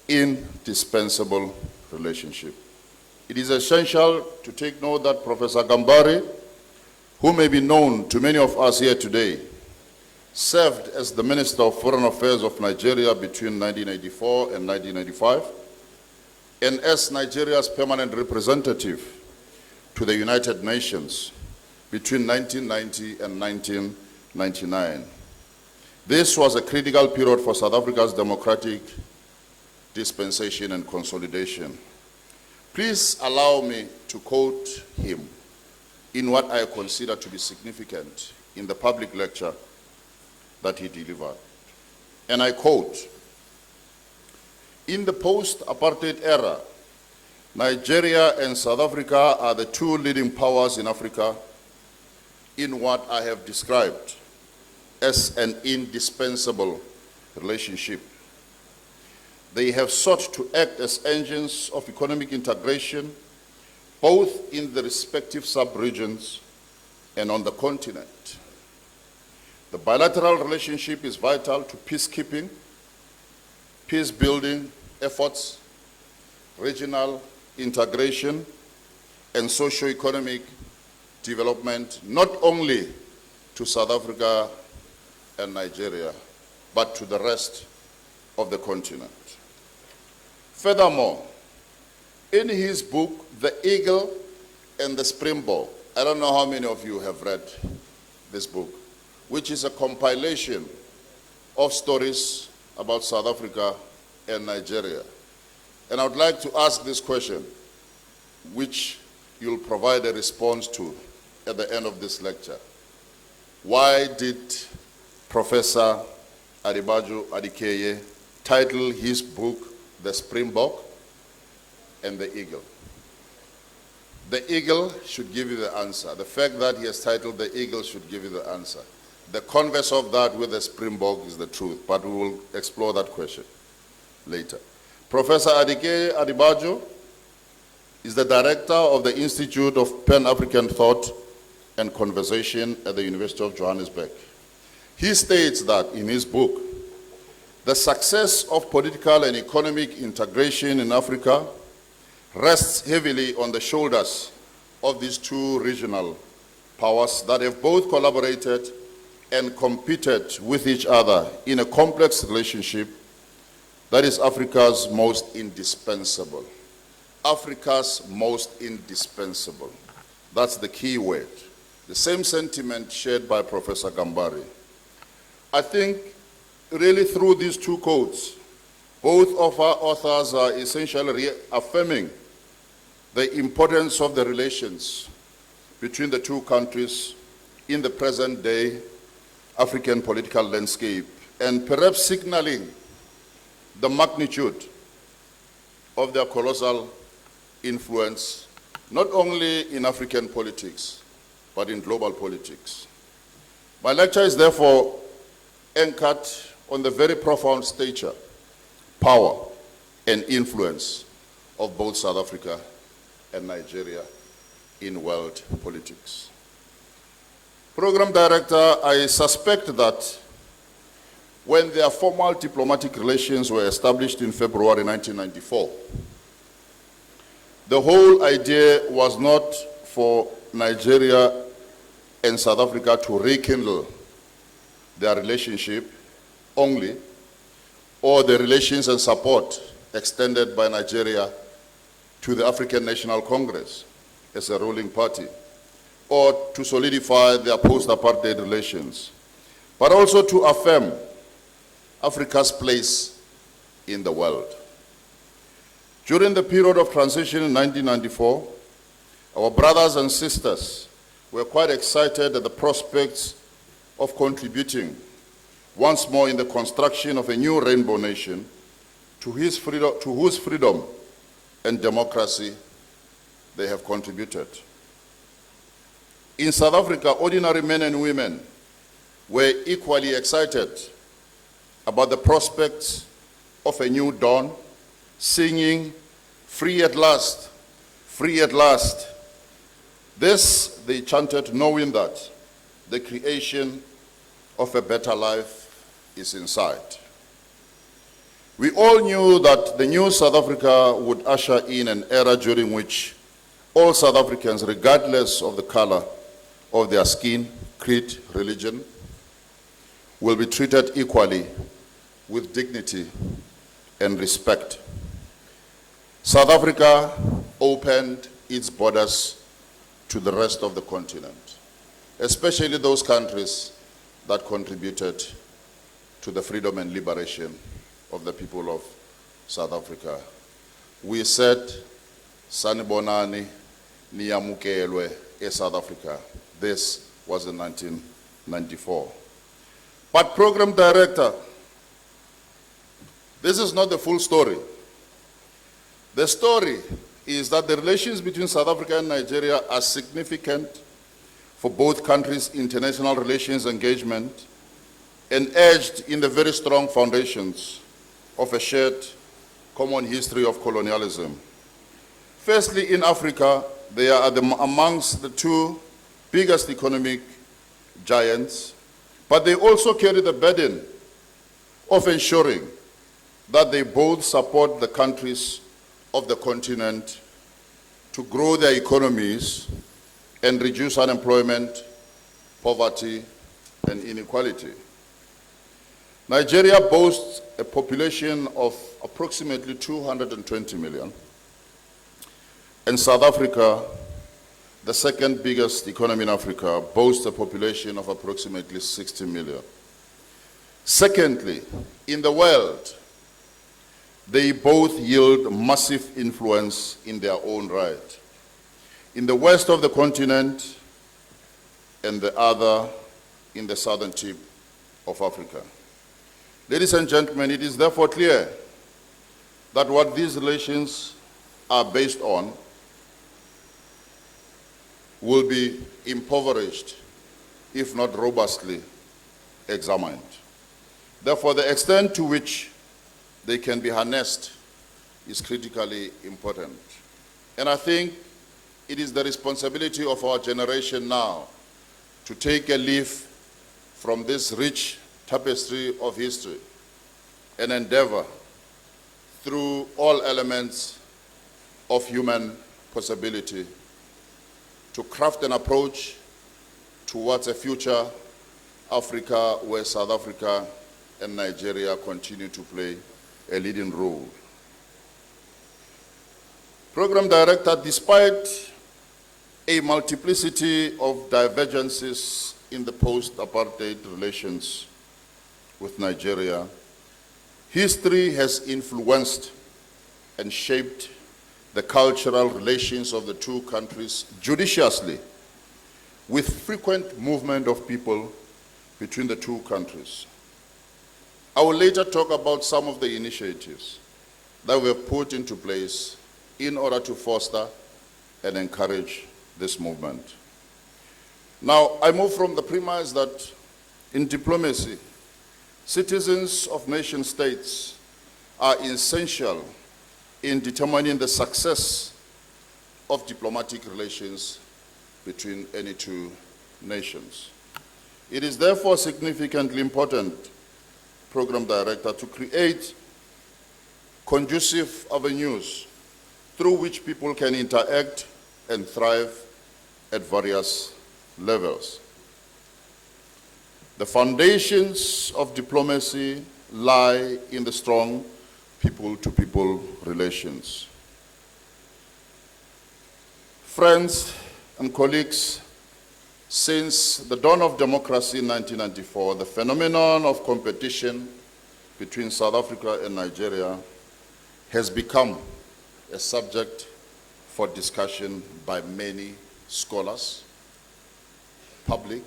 indispensable relationship. It is essential to take note that Professor Gambari, who may be known to many of us here today, served as the Minister of Foreign Affairs of Nigeria between 1984 and 1995, and as Nigeria's permanent representative to the United Nations between 1990 and 1999. This was a critical period for South Africa's democratic dispensation and consolidation. Please allow me to quote him in what I consider to be significant in the public lecture that he delivered. And I quote, "In the post-apartheid era, Nigeria and South Africa are the two leading powers in Africa in what I have described as an indispensable relationship. They have sought to act as engines of economic integration, both in the respective sub-regions and on the continent. The bilateral relationship is vital to peacekeeping, peace-building efforts, regional integration, and socio-economic development, not only to South Africa and Nigeria, but to the rest of the continent." Furthermore, in his book, The Eagle and the Springbok, I don't know how many of you have read this book, which is a compilation of stories about South Africa and Nigeria. And I would like to ask this question, which you'll provide a response to at the end of this lecture. Why did Professor Adibaju Adikeye title his book The Springbok and the Eagle? The Eagle should give you the answer. The fact that he has titled the Eagle should give you the answer. The converse of that with the Springbok is the truth, but we will explore that question later. Professor Adikeye Adibaju is the director of the Institute of Pan-African Thought and Conversation at the University of Johannesburg. He states that in his book, The success of political and economic integration in Africa rests heavily on the shoulders of these two regional powers that have both collaborated and competed with each other in a complex relationship that is Africa's most indispensable. Africa's most indispensable. That's the key word. The same sentiment shared by Professor Gambari. I think really through these two quotes, both of our authors are essentially reaffirming the importance of the relations between the two countries in the present day African political landscape, and perhaps signaling the magnitude of their colossal influence, not only in African politics, but in global politics. My lecture is therefore anchored on the very profound stature, power, and influence of both South Africa and Nigeria in world politics. Program Director, I suspect that when their formal diplomatic relations were established in February 1994, the whole idea was not for Nigeria and South Africa to rekindle their relationship only, or the relations and support extended by Nigeria to the African National Congress as a ruling party, or to solidify their post-apartheid relations, but also to affirm Africa's place in the world. During the period of transition in 1994, our brothers and sisters were quite excited at the prospects of contributing once more in the construction of a new rainbow nation to whose freedom and democracy they have contributed. In South Africa, ordinary men and women were equally excited about the prospects of a new dawn, singing, "Free at last, free at last." This they chanted, knowing that the creation of a better life is in sight. We all knew that the new South Africa would usher in an era during which all South Africans, regardless of the color of their skin, creed, religion, will be treated equally with dignity and respect. South Africa opened its borders to the rest of the continent, especially those countries that contributed to the freedom and liberation of the people of South Africa. We said, "Sanibonani niyamukelwe e South Africa." This was in 1994. But Program Director, this is not the full story. The story is that the relations between South Africa and Nigeria are significant for both countries' international relations engagement and edged in the very strong foundations of a shared common history of colonialism. Firstly, in Africa, they are amongst the two biggest economic giants, but they also carry the burden of ensuring that they both support the countries of the continent to grow their economies and reduce unemployment, poverty, and inequality. Nigeria boasts a population of approximately 220 million, and South Africa, the second biggest economy in Africa, boasts a population of approximately 60 million. Secondly, in the world, they both yield massive influence in their own right. In the west of the continent, and the other in the southern tip of Africa. Ladies and gentlemen, it is therefore clear that what these relations are based on will be impoverished, if not robustly examined. Therefore, the extent to which they can be harnessed is critically important. And I think it is the responsibility of our generation now to take a leaf from this rich tapestry of history and endeavor through all elements of human possibility to craft an approach towards a future Africa where South Africa and Nigeria continue to play a leading role. Program Director, despite a multiplicity of divergences in the post-apartheid relations with Nigeria, history has influenced and shaped the cultural relations of the two countries judiciously, with frequent movement of people between the two countries. I will later talk about some of the initiatives that we have put into place in order to foster and encourage this movement. Now, I move from the premise that in diplomacy, citizens of nation states are essential in determining the success of diplomatic relations between any two nations. It is therefore significantly important, Program Director, to create conducive avenues through which people can interact and thrive at various levels. The foundations of diplomacy lie in the strong people-to-people relations. Friends and colleagues, since the dawn of democracy in 1994, the phenomenon of competition between South Africa and Nigeria has become a subject for discussion by many scholars, public,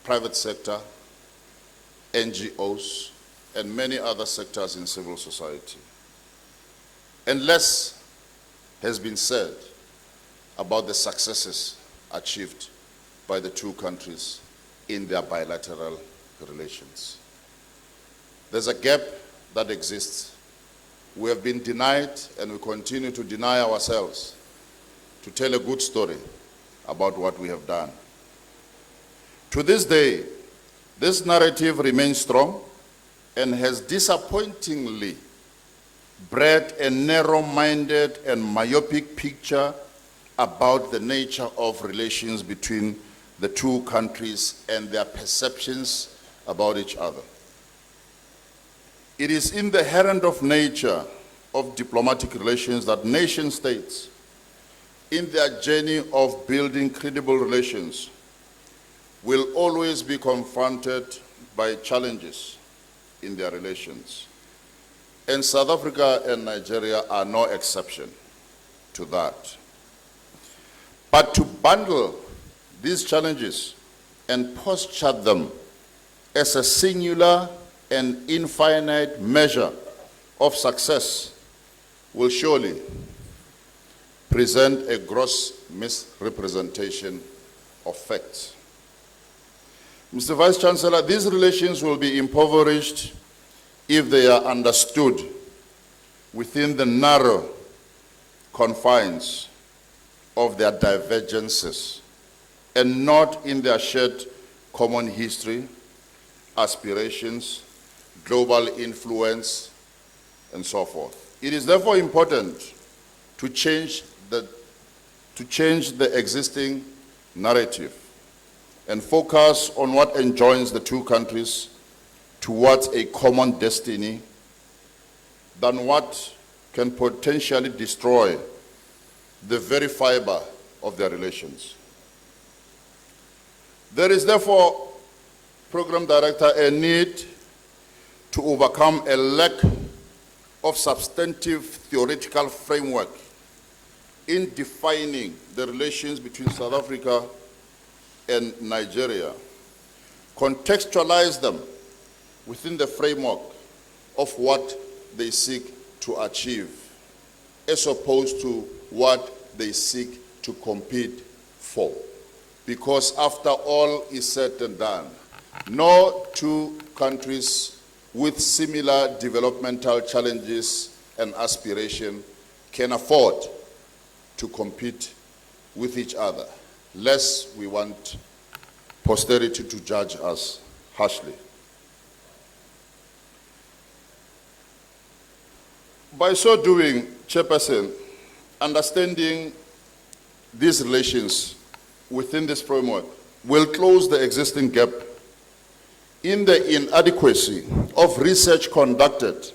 private sector, NGOs, and many other sectors in civil society. And less has been said about the successes achieved by the two countries in their bilateral relations. There's a gap that exists. We have been denied, and we continue to deny ourselves to tell a good story about what we have done. To this day, this narrative remains strong and has disappointingly bred a narrow-minded and myopic picture about the nature of relations between the two countries and their perceptions about each other. It is in the inherent of nature of diplomatic relations that nation states, in their journey of building credible relations, will always be confronted by challenges in their relations. And South Africa and Nigeria are no exception to that. But to bundle these challenges and posture them as a singular and infinite measure of success will surely present a gross misrepresentation of facts. Mr. Vice Chancellor, these relations will be impoverished if they are understood within the narrow confines of their divergences and not in their shared common history, aspirations, global influence, and so forth. It is therefore important to change the existing narrative and focus on what enjoins the two countries towards a common destiny than what can potentially destroy the very fiber of their relations. There is therefore, Program Director, a need to overcome a lack of substantive theoretical framework in defining the relations between South Africa and Nigeria, contextualize them within the framework of what they seek to achieve, as opposed to what they seek to compete for. Because after all is said and done, no two countries with similar developmental challenges and aspiration can afford to compete with each other, lest we want posterity to judge us harshly. By so doing, Chairperson, understanding these relations within this framework will close the existing gap in the inadequacy of research conducted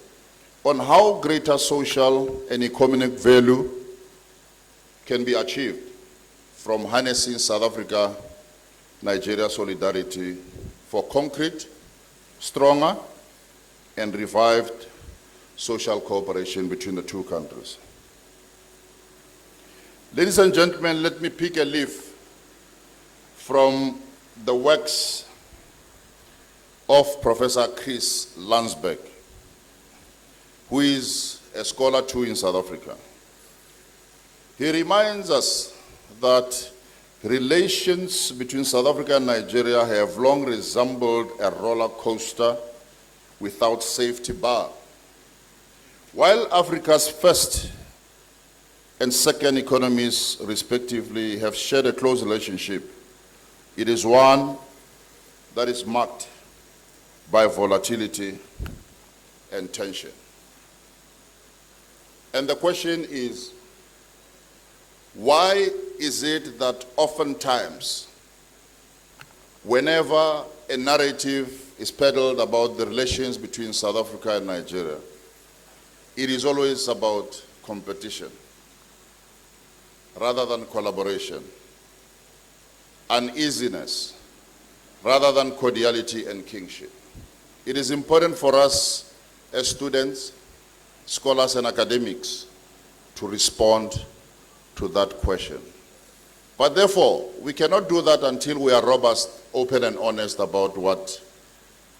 on how greater social and economic value can be achieved from harnessing South Africa-Nigeria solidarity for concrete, stronger, and revived social cooperation between the two countries. Ladies and gentlemen, let me pick a leaf from the works of Professor Chris Landsberg, who is a scholar too in South Africa. He reminds us that relations between South Africa and Nigeria have long resembled a roller coaster without safety bar. While Africa's first and second economies, respectively, have shared a close relationship, it is one that is marked by volatility and tension. And the question is, why is it that oftentimes, whenever a narrative is peddled about the relations between South Africa and Nigeria, it is always about competition rather than collaboration, uneasiness rather than cordiality and kingship? It is important for us as students, scholars, and academics to respond to that question. But therefore, we cannot do that until we are robust, open, and honest about what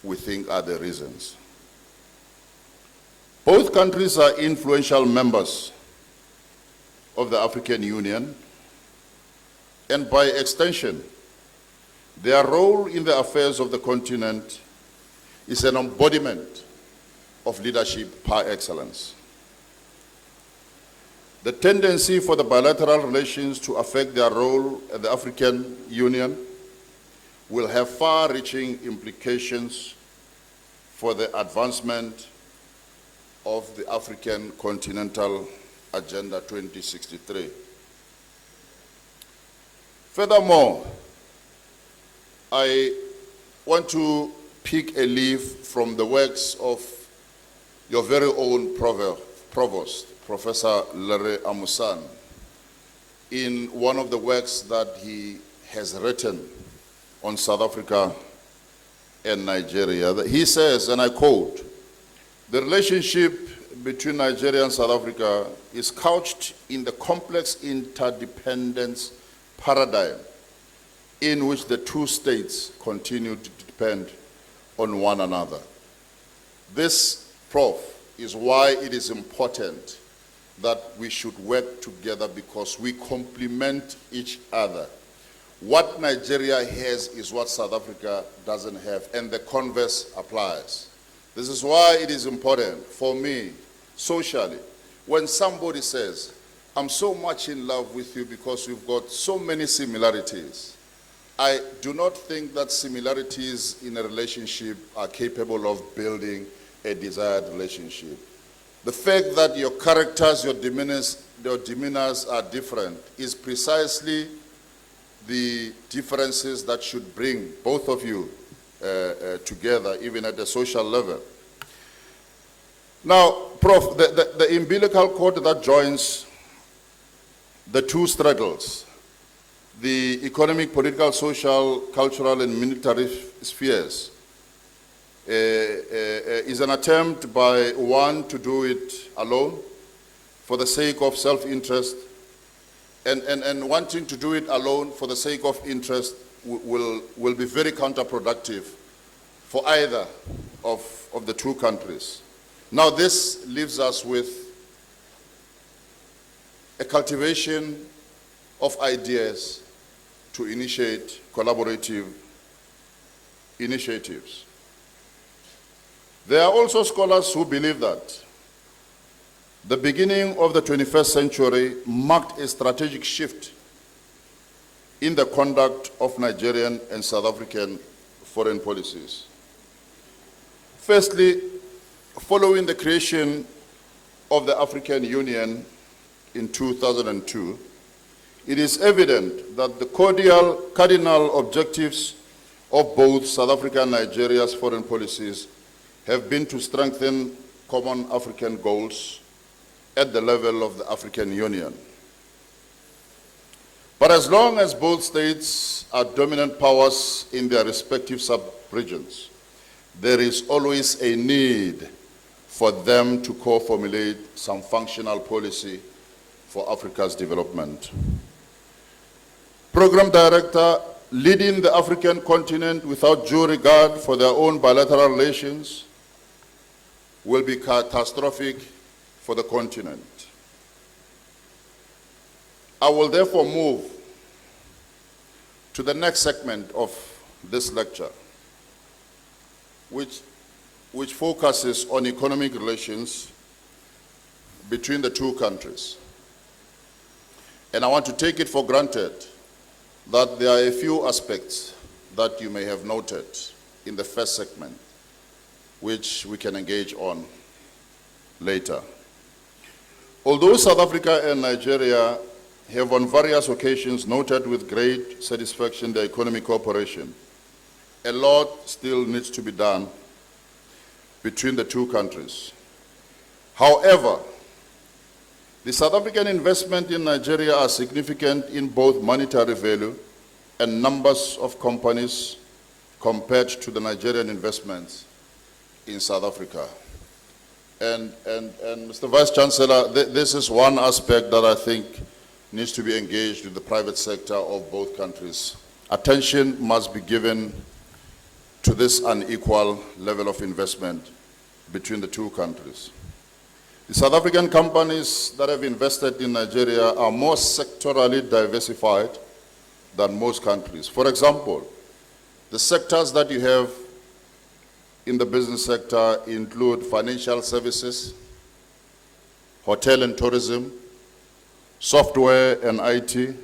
we think are the reasons. Both countries are influential members of the African Union, and by extension, their role in the affairs of the continent is an embodiment of leadership par excellence. The tendency for the bilateral relations to affect their role at the African Union will have far-reaching implications for the advancement of the African Continental Agenda 2063. Furthermore, I want to pick a leaf from the works of your very own Provost, Professor Lere Amusan, in one of the works that he has written on South Africa and Nigeria. He says, and I quote, "The relationship between Nigeria and South Africa is couched in the complex interdependence paradigm in which the two states continue to depend on one another." This, Prof, is why it is important that we should work together, because we complement each other. What Nigeria has is what South Africa doesn't have, and the converse applies. This is why it is important for me, socially, when somebody says, "I'm so much in love with you because we've got so many similarities," I do not think that similarities in a relationship are capable of building a desired relationship. The fact that your characters, your demeanors are different is precisely the differences that should bring both of you together, even at the social level. Now, Prof, the umbilical cord that joins the two straddles, the economic, political, social, cultural, and military spheres, is an attempt by one to do it alone for the sake of self-interest, and wanting to do it alone for the sake of interest will be very counterproductive for either of the two countries. Now, this leaves us with a cultivation of ideas to initiate collaborative initiatives. There are also scholars who believe that the beginning of the 21st century marked a strategic shift in the conduct of Nigerian and South African foreign policies. Firstly, following the creation of the African Union in 2002, it is evident that the cardinal objectives of both South Africa and Nigeria's foreign policies have been to strengthen common African goals at the level of the African Union. But as long as both states are dominant powers in their respective sub-regions, there is always a need for them to co-formulate some functional policy for Africa's development. Program Director, leading the African continent without due regard for their own bilateral relations will be catastrophic for the continent. I will therefore move to the next segment of this lecture, which focuses on economic relations between the two countries. And I want to take it for granted that there are a few aspects that you may have noted in the first segment, which we can engage on later. Although South Africa and Nigeria have on various occasions noted with great satisfaction their economic cooperation, a lot still needs to be done between the two countries. However, the South African investment in Nigeria are significant in both monetary value and numbers of companies compared to the Nigerian investments in South Africa. And Mr. Vice Chancellor, this is one aspect that I think needs to be engaged with the private sector of both countries. Attention must be given to this unequal level of investment between the two countries. The South African companies that have invested in Nigeria are more sectorally diversified than most countries. For example, the sectors that you have in the business sector include financial services, hotel and tourism, software and IT,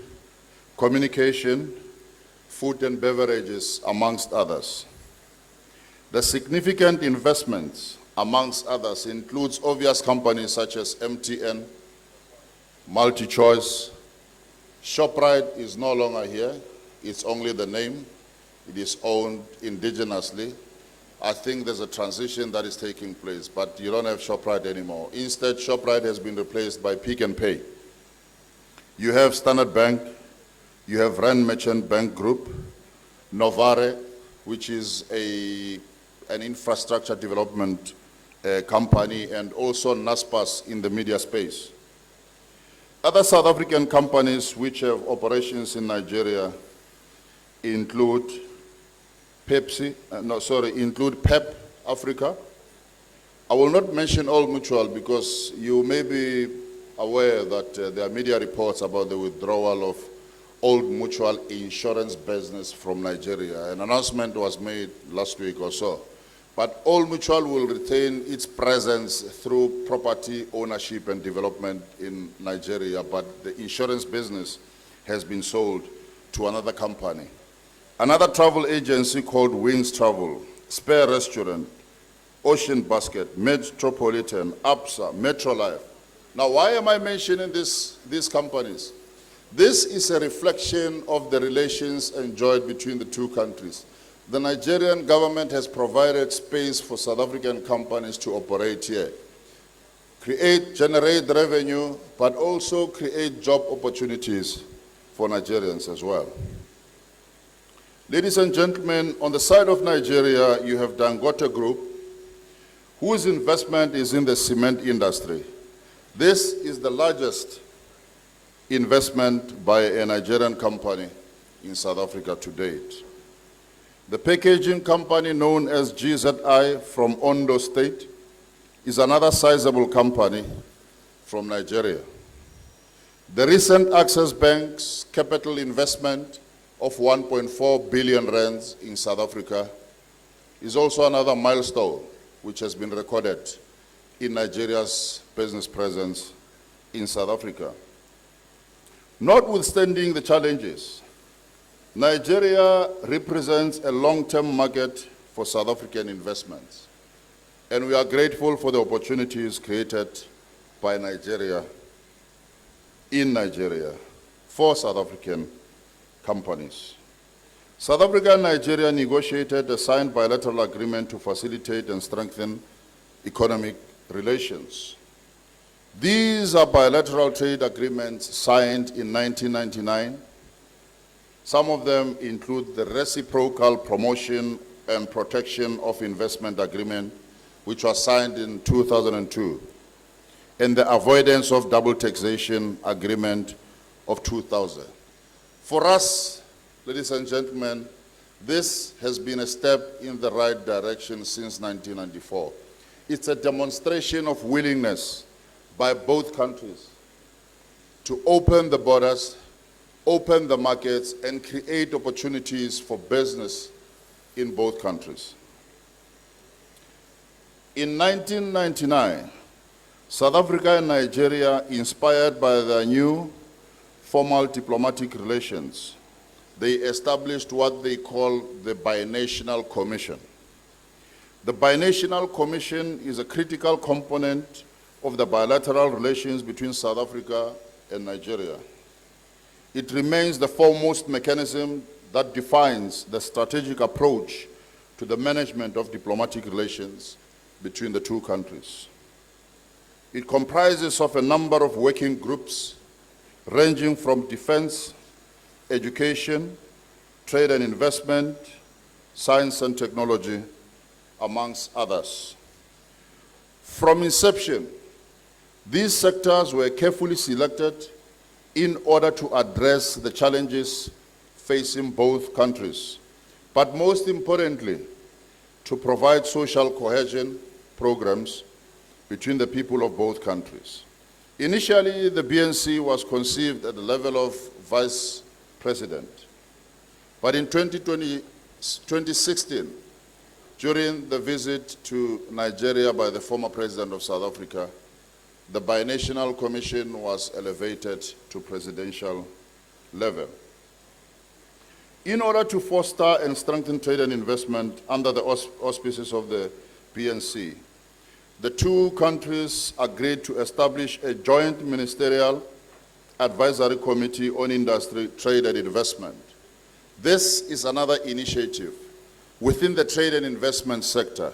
communication, food and beverages, amongst others. The significant investments, amongst others, includes obvious companies such as MTN, MultiChoice. ShopRite is no longer here. It's only the name. It is owned indigenously. I think there's a transition that is taking place, but you don't have ShopRite anymore. Instead, ShopRite has been replaced by Pick n Pay. You have Standard Bank, you have Rand Merchant Bank Group, Novare, which is an infrastructure development company, and also Naspers in the media include Other South African companies which have operations in Nigeria include include PEP Africa. I will not mention Old Mutual because you may be aware that there are media reports about the withdrawal of Old Mutual insurance business from Nigeria. An announcement was made last week or so. But Old Mutual will retain its presence through property ownership and development in Nigeria, but the insurance business has been sold to another company. Another travel agency called Wings Travel, Spare Restaurant, Ocean Basket, Metropolitan, APSA, Metrolife. Now, why am I mentioning these companies? This is a reflection of the relations enjoyed between the two countries. The Nigerian government has provided space for South African companies to operate here, generate revenue, but also create job opportunities for Nigerians as well. Ladies and gentlemen, on the side of Nigeria, you have Dangote Group, whose investment is in the cement industry. This is the largest investment by a Nigerian company in South Africa to date. The packaging company known as GZI from Ondo State is another sizable company from Nigeria. The recent Access Bank's capital investment of 1.4 billion rands in South Africa is also another milestone which has been recorded in Nigeria's business presence in South Africa. Notwithstanding the challenges, Nigeria represents a long-term market for South African investments, and we are grateful for the opportunities created by Nigeria, in Nigeria, for South African companies. South Africa and Nigeria negotiated a signed bilateral agreement to facilitate and strengthen economic relations. These are bilateral trade agreements signed in 1999. Some of them include the Reciprocal Promotion and Protection of Investment Agreement, which was signed in 2002, and the Avoidance of Double Taxation Agreement of 2000. For us, ladies and gentlemen, this has been a step in the right direction since 1994. It's a demonstration of willingness by both countries to open the borders, open the markets, and create opportunities for business in both countries. In 1999, South Africa and Nigeria, inspired by their new formal diplomatic relations, they established what they call the Binational Commission. The Binational Commission is a critical component of the bilateral relations between South Africa and Nigeria. It remains the foremost mechanism that defines the strategic approach to the management of diplomatic relations between the two countries. It comprises of a number of working groups ranging from defense, education, trade and investment, science and technology, amongst others. From inception, these sectors were carefully selected in order to address the challenges facing both countries, but most importantly, to provide social cohesion programs between the people of both countries. Initially, the BNC was conceived at the level of vice president, but in 2016, during the visit to Nigeria by the former president of South Africa, the Binational Commission was elevated to presidential level. In order to foster and strengthen trade and investment under the auspices of the BNC, the two countries agreed to establish a joint ministerial advisory committee on industry, trade and investment. This is another initiative within the trade and investment sector,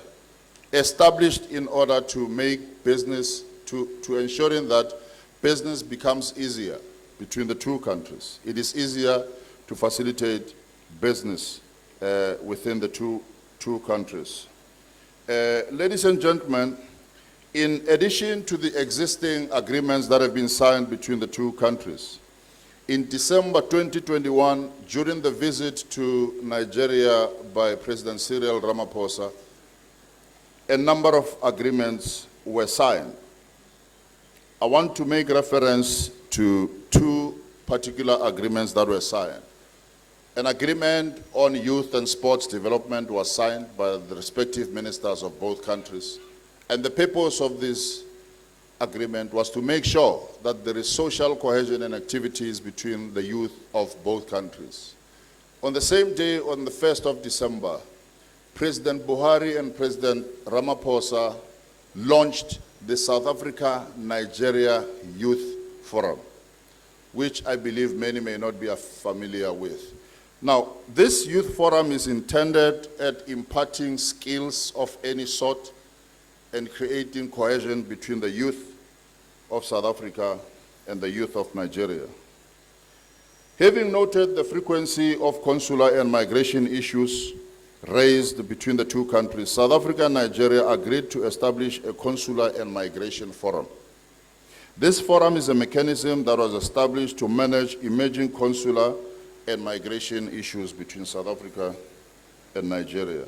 established in order to make business, to ensuring that business becomes easier between the two countries. It is easier to facilitate business within the two countries. Ladies and gentlemen, in addition to the existing agreements that have been signed between the two countries, in December 2021, during the visit to Nigeria by President Cyril Ramaphosa, a number of agreements were signed. I want to make reference to two particular agreements that were signed. An agreement on youth and sports development was signed by the respective ministers of both countries. And the purpose of this agreement was to make sure that there is social cohesion and activities between the youth of both countries. On the same day, on the 1st of December, President Buhari and President Ramaphosa launched the South Africa-Nigeria Youth Forum, which I believe many may not be familiar with. Now, this youth forum is intended at imparting skills of any sort and creating cohesion between the youth of South Africa and the youth of Nigeria. Having noted the frequency of consular and migration issues raised between the two countries, South Africa and Nigeria agreed to establish a consular and migration forum. This forum is a mechanism that was established to manage emerging consular and migration issues between South Africa and Nigeria.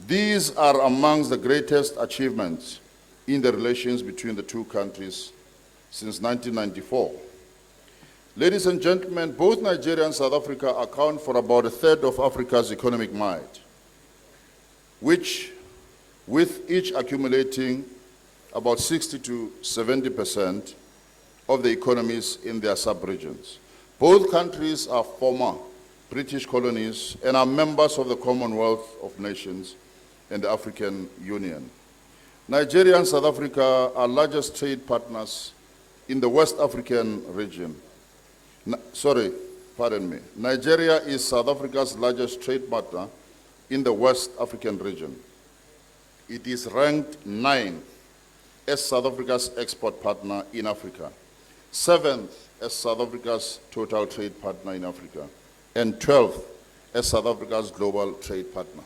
These are amongst the greatest achievements in the relations between the two countries since 1994. Ladies and gentlemen, both Nigeria and South Africa account for about a third of Africa's economic might, which, with each accumulating about 60 to 70% of the economies in their sub-regions. Both countries are former British colonies and are members of the Commonwealth of Nations and the African Union. Nigeria and South Africa are largest trade partners in the West African region. Nigeria is South Africa's largest trade partner in the West African region. It is ranked 9th as South Africa's export partner in Africa, 7th as South Africa's total trade partner in Africa, and 12th as South Africa's global trade partner.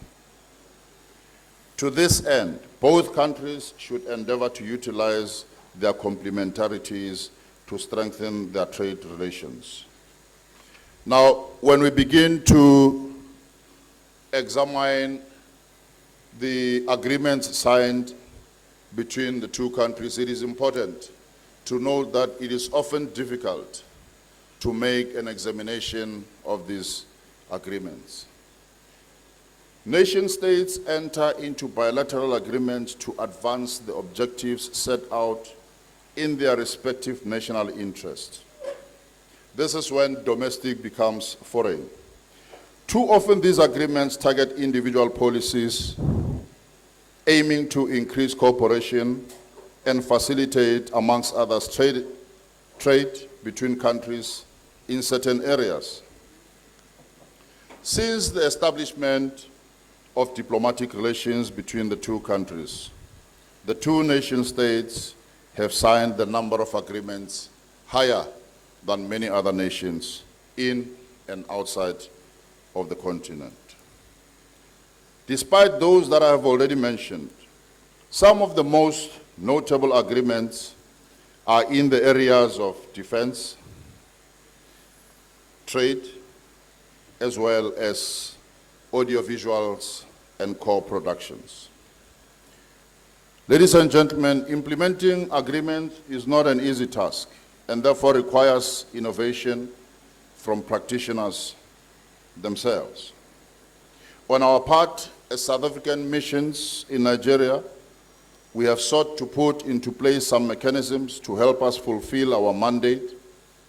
To this end, both countries should endeavor to utilize their complementarities to strengthen their trade relations. Now, when we begin to examine the agreements signed between the two countries, it is important to note that it is often difficult to make an examination of these agreements. Nation states enter into bilateral agreements to advance the objectives set out in their respective national interests. This is when domestic becomes foreign. Too often these agreements target individual policies aiming to increase cooperation and facilitate, amongst others, trade between countries in certain areas. Since the establishment of diplomatic relations between the two countries, the two nation states have signed the number of agreements higher than many other nations in and outside of the continent. Despite those that I have already mentioned, some of the most notable agreements are in the areas of defense, trade, as well as audiovisuals and co-productions. Ladies and gentlemen, implementing agreement is not an easy task and therefore requires innovation from practitioners themselves. On our part, as South African missions in Nigeria, we have sought to put into place some mechanisms to help us fulfill our mandate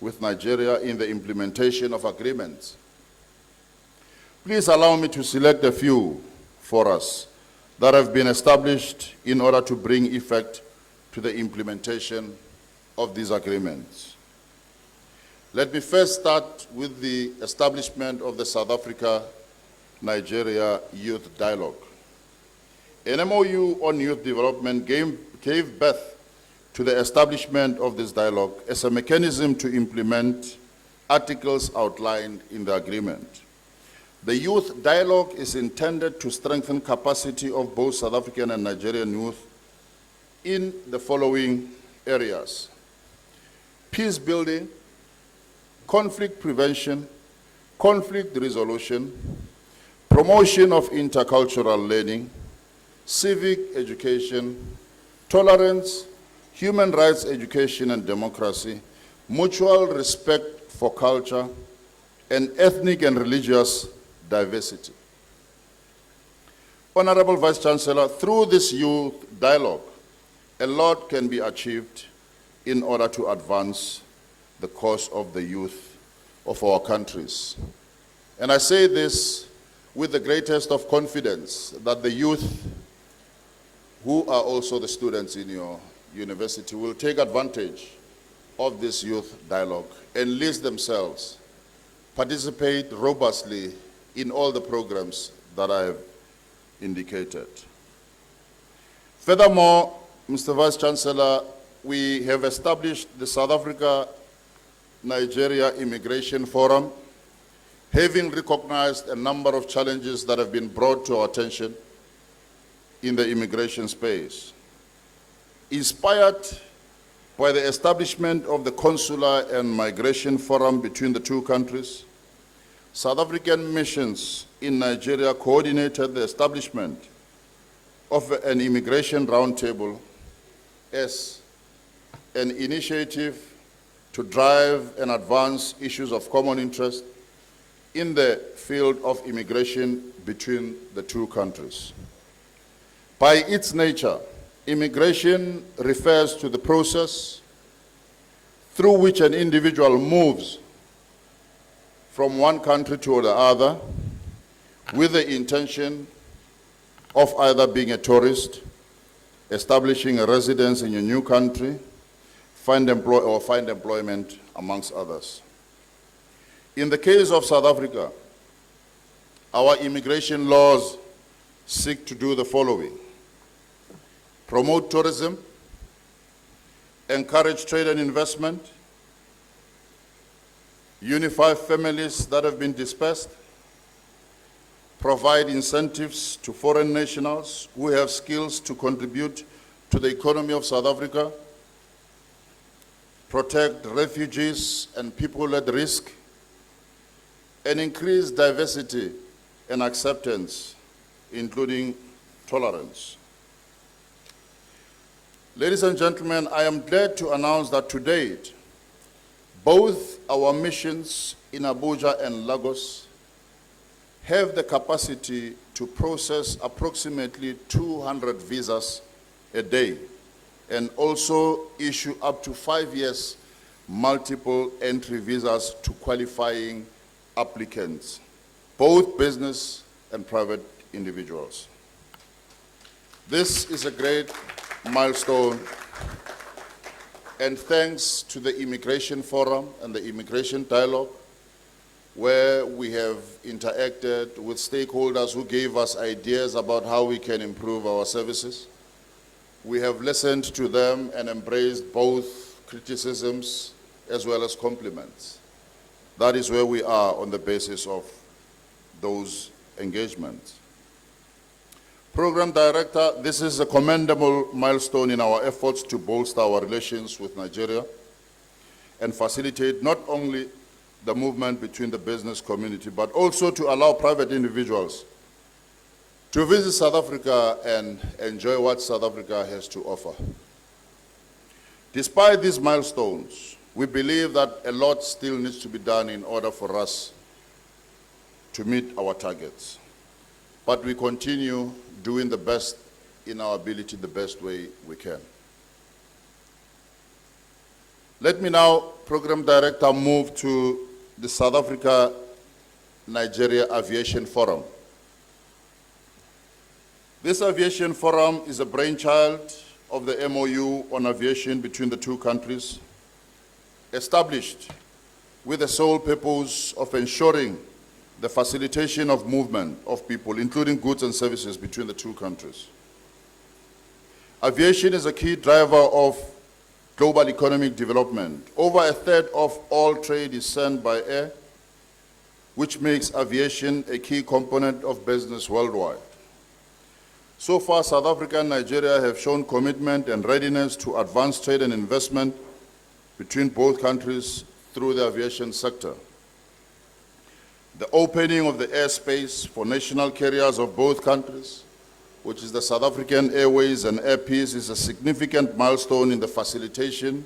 with Nigeria in the implementation of agreements. Please allow me to select a few for us that have been established in order to bring effect to the implementation of these agreements. Let me first start with the establishment of the South Africa-Nigeria Youth Dialogue. An MOU on youth development gave birth to the establishment of this dialogue as a mechanism to implement articles outlined in the agreement. The youth dialogue is intended to strengthen capacity of both South African and Nigerian youth in the following areas: peace building, conflict prevention, conflict resolution, promotion of intercultural learning, civic education, tolerance, human rights education and democracy, mutual respect for culture, and ethnic and religious diversity. Honorable Vice Chancellor, through this youth dialogue, a lot can be achieved in order to advance the cause of the youth of our countries. And I say this with the greatest of confidence that the youth, who are also the students in your university, will take advantage of this youth dialogue, enlist themselves, participate robustly in all the programs that I have indicated. Furthermore, Mr. Vice Chancellor, we have established the South Africa-Nigeria Immigration Forum, having recognized a number of challenges that have been brought to our attention in the immigration space. Inspired by the establishment of the Consular and Migration Forum between the two countries, South African missions in Nigeria coordinated the establishment of an immigration roundtable as an initiative to drive and advance issues of common interest in the field of immigration between the two countries. By its nature, immigration refers to the process through which an individual moves from one country to the other with the intention of either being a tourist, establishing a residence in your new country, find employment, amongst others. In the case of South Africa, our immigration laws seek to do the following: promote tourism, encourage trade and investment, unify families that have been dispersed, provide incentives to foreign nationals who have skills to contribute to the economy of South Africa, protect refugees and people at risk, and increase diversity and acceptance, including tolerance. Ladies and gentlemen, I am glad to announce that to date, both our missions in Abuja and Lagos have the capacity to process approximately 200 visas a day and also issue up to 5 years multiple entry visas to qualifying applicants, both business and private individuals. This is a great milestone, and thanks to the Immigration Forum and the Immigration Dialogue, where we have interacted with stakeholders who gave us ideas about how we can improve our services. We have listened to them and embraced both criticisms as well as compliments. That is where we are on the basis of those engagements. Program Director, this is a commendable milestone in our efforts to bolster our relations with Nigeria and facilitate not only the movement between the business community, but also to allow private individuals to visit South Africa and enjoy what South Africa has to offer. Despite these milestones, we believe that a lot still needs to be done in order for us to meet our targets. But we continue doing the best in our ability, the best way we can. Let me now, Program Director, move to the South Africa-Nigeria Aviation Forum. This aviation forum is a brainchild of the MOU on aviation between the two countries, established with the sole purpose of ensuring the facilitation of movement of people, including goods and services, between the two countries. Aviation is a key driver of global economic development. Over a third of all trade is sent by air, which makes aviation a key component of business worldwide. So far, South Africa and Nigeria have shown commitment and readiness to advance trade and investment between both countries through the aviation sector. The opening of the airspace for national carriers of both countries, which is the South African Airways and Air Peace, is a significant milestone in the facilitation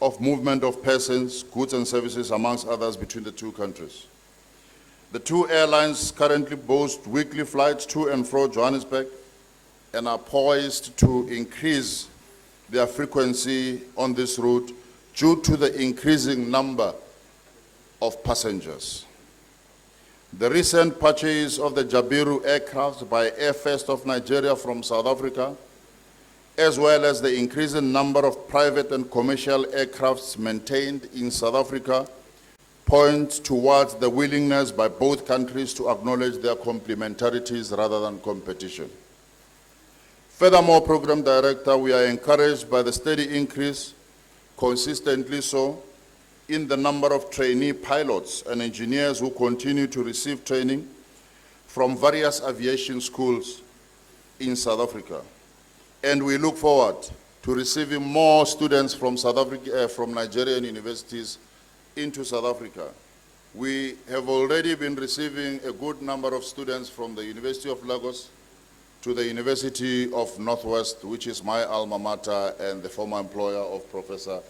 of movement of persons, goods and services, amongst others, between the two countries. The two airlines currently boast weekly flights to and from Johannesburg and are poised to increase their frequency on this route due to the increasing number of passengers. The recent purchase of the Jabiru aircraft by Air First of Nigeria from South Africa, as well as the increasing number of private and commercial aircrafts maintained in South Africa, point towards the willingness by both countries to acknowledge their complementarities rather than competition. Furthermore, Program Director, we are encouraged by the steady increase, consistently so, in the number of trainee pilots and engineers who continue to receive training from various aviation schools in South Africa. And we look forward to receiving more students from from Nigerian universities into South Africa. We have already been receiving a good number of students from the University of Lagos to the University of Northwest, which is my alma mater and the former employer of Professor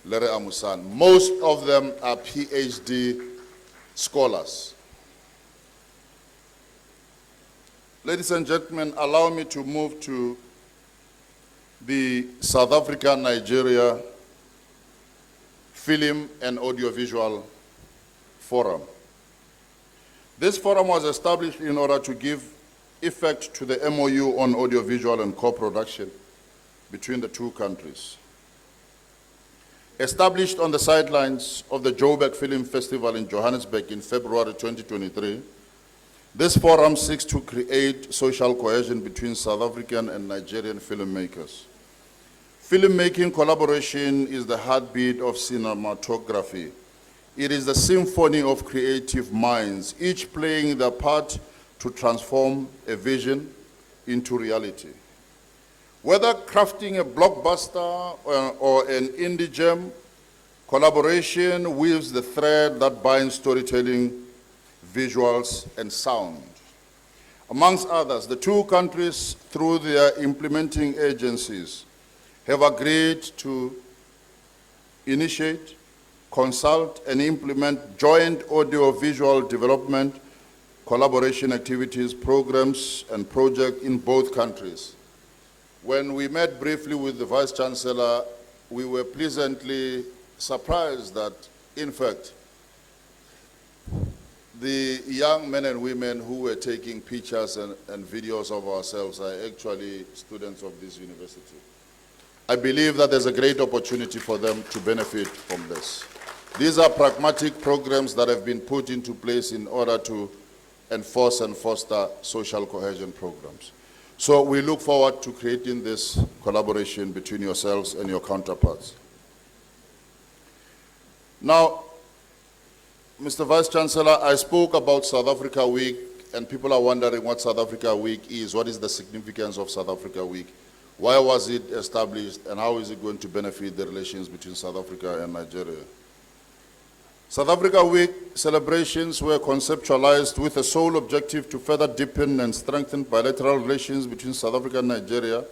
Lere Amusan. Most of them are PhD scholars. Ladies and gentlemen, allow me to move to the South Africa-Nigeria Film and Audiovisual Forum. This forum was established in order to give effect to the MOU on audiovisual and co-production between the two countries. Established on the sidelines of the Joburg Film Festival in Johannesburg in February 2023, this forum seeks to create social cohesion between South African and Nigerian filmmakers. Filmmaking collaboration is the heartbeat of cinematography. It is the symphony of creative minds, each playing their part to transform a vision into reality. Whether crafting a blockbuster or an indie gem, collaboration weaves the thread that binds storytelling, visuals, and sound. Amongst others, the two countries, through their implementing agencies, have agreed to initiate, consult, and implement joint audio-visual development, collaboration activities, programs, and projects in both countries. When we met briefly with the Vice Chancellor, we were pleasantly surprised that, in fact, the young men and women who were taking pictures and videos of ourselves are actually students of this university. I believe that there's a great opportunity for them to benefit from this. These are pragmatic programs that have been put into place in order to enforce and foster social cohesion programs. So we look forward to creating this collaboration between yourselves and your counterparts. Now, Mr. Vice Chancellor, I spoke about South Africa Week, and people are wondering what South Africa Week is. What is the significance of South Africa Week? Why was it established, and how is it going to benefit the relations between South Africa and Nigeria? South Africa Week celebrations were conceptualized with a sole objective to further deepen and strengthen bilateral relations between South Africa and Nigeria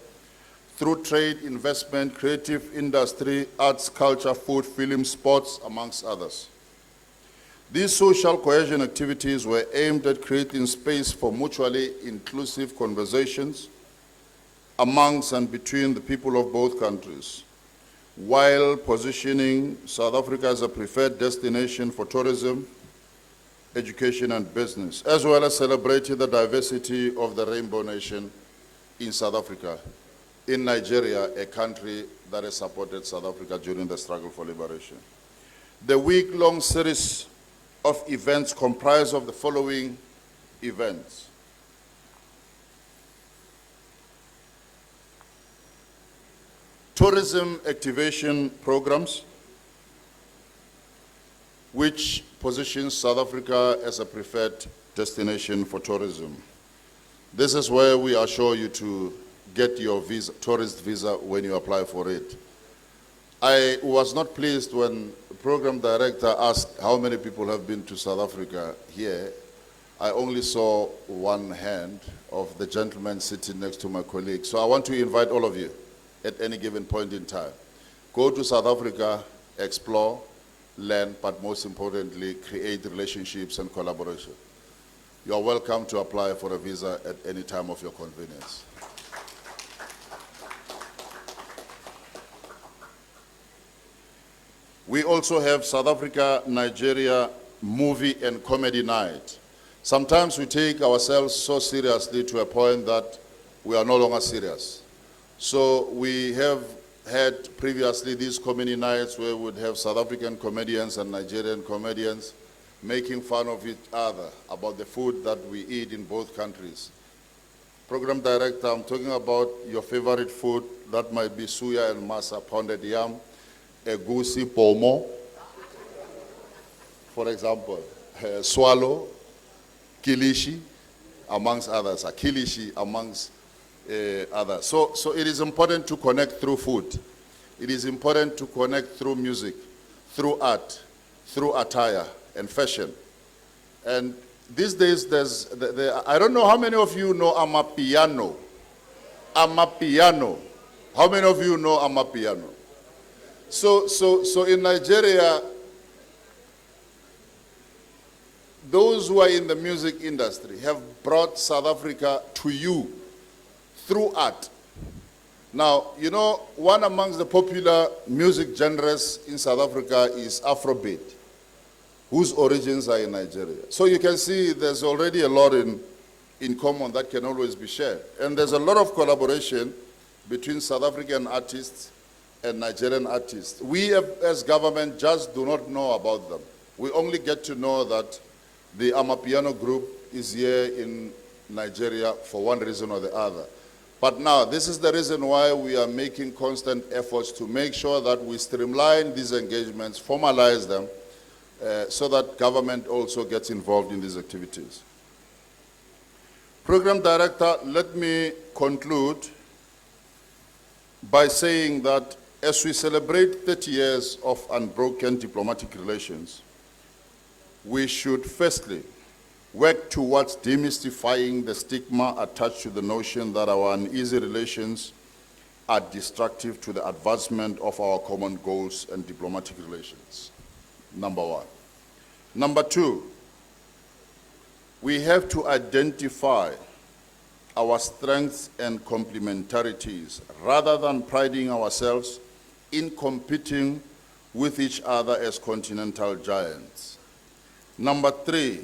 through trade, investment, creative industry, arts, culture, food, film, sports, amongst others. These social cohesion activities were aimed at creating space for mutually inclusive conversations amongst and between the people of both countries, while positioning South Africa as a preferred destination for tourism, education, and business, as well as celebrating the diversity of the Rainbow Nation in South Africa, in Nigeria, a country that has supported South Africa during the struggle for liberation. The week-long series of events comprise of the following events. Tourism activation programs, which positions South Africa as a preferred destination for tourism. This is where we assure you to get your visa, tourist visa when you apply for it. I was not pleased when the program director asked how many people have been to South Africa here. I only saw one hand of the gentleman sitting next to my colleague. So I want to invite all of you at any given point in time. Go to South Africa, explore, learn, but most importantly, create relationships and collaboration. You are welcome to apply for a visa at any time of your convenience. We also have South Africa-Nigeria movie and comedy night. Sometimes we take ourselves so seriously to a point that we are no longer serious. So we have had previously these comedy nights where we would have South African comedians and Nigerian comedians making fun of each other about the food that we eat in both countries. Program director, I'm talking about your favorite food. That might be suya and masa, pounded yam, egusi, pomo, for example, swallow, kilishi, amongst others, kilishi amongst others. So it is important to connect through food. It is important to connect through music, through art, through attire and fashion. And these days, I don't know how many of you know Amapiano. Amapiano. How many of you know Amapiano? So in Nigeria, those who are in the music industry have brought South Africa to you through art. Now, you know, one amongst the popular music genres in South Africa is Afrobeat, whose origins are in Nigeria. So you can see there's already a lot in common that can always be shared. And there's a lot of collaboration between South African artists and Nigerian artists. We as government just do not know about them. We only get to know that the Amapiano group is here in Nigeria for one reason or the other. But now, this is the reason why we are making constant efforts to make sure that we streamline these engagements, formalize them, so that government also gets involved in these activities. Program Director, let me conclude by saying that as we celebrate 30 years of unbroken diplomatic relations, we should firstly work towards demystifying the stigma attached to the notion that our uneasy relations are destructive to the advancement of our common goals and diplomatic relations. Number one. Number two, we have to identify our strengths and complementarities rather than priding ourselves in competing with each other as continental giants. Number three,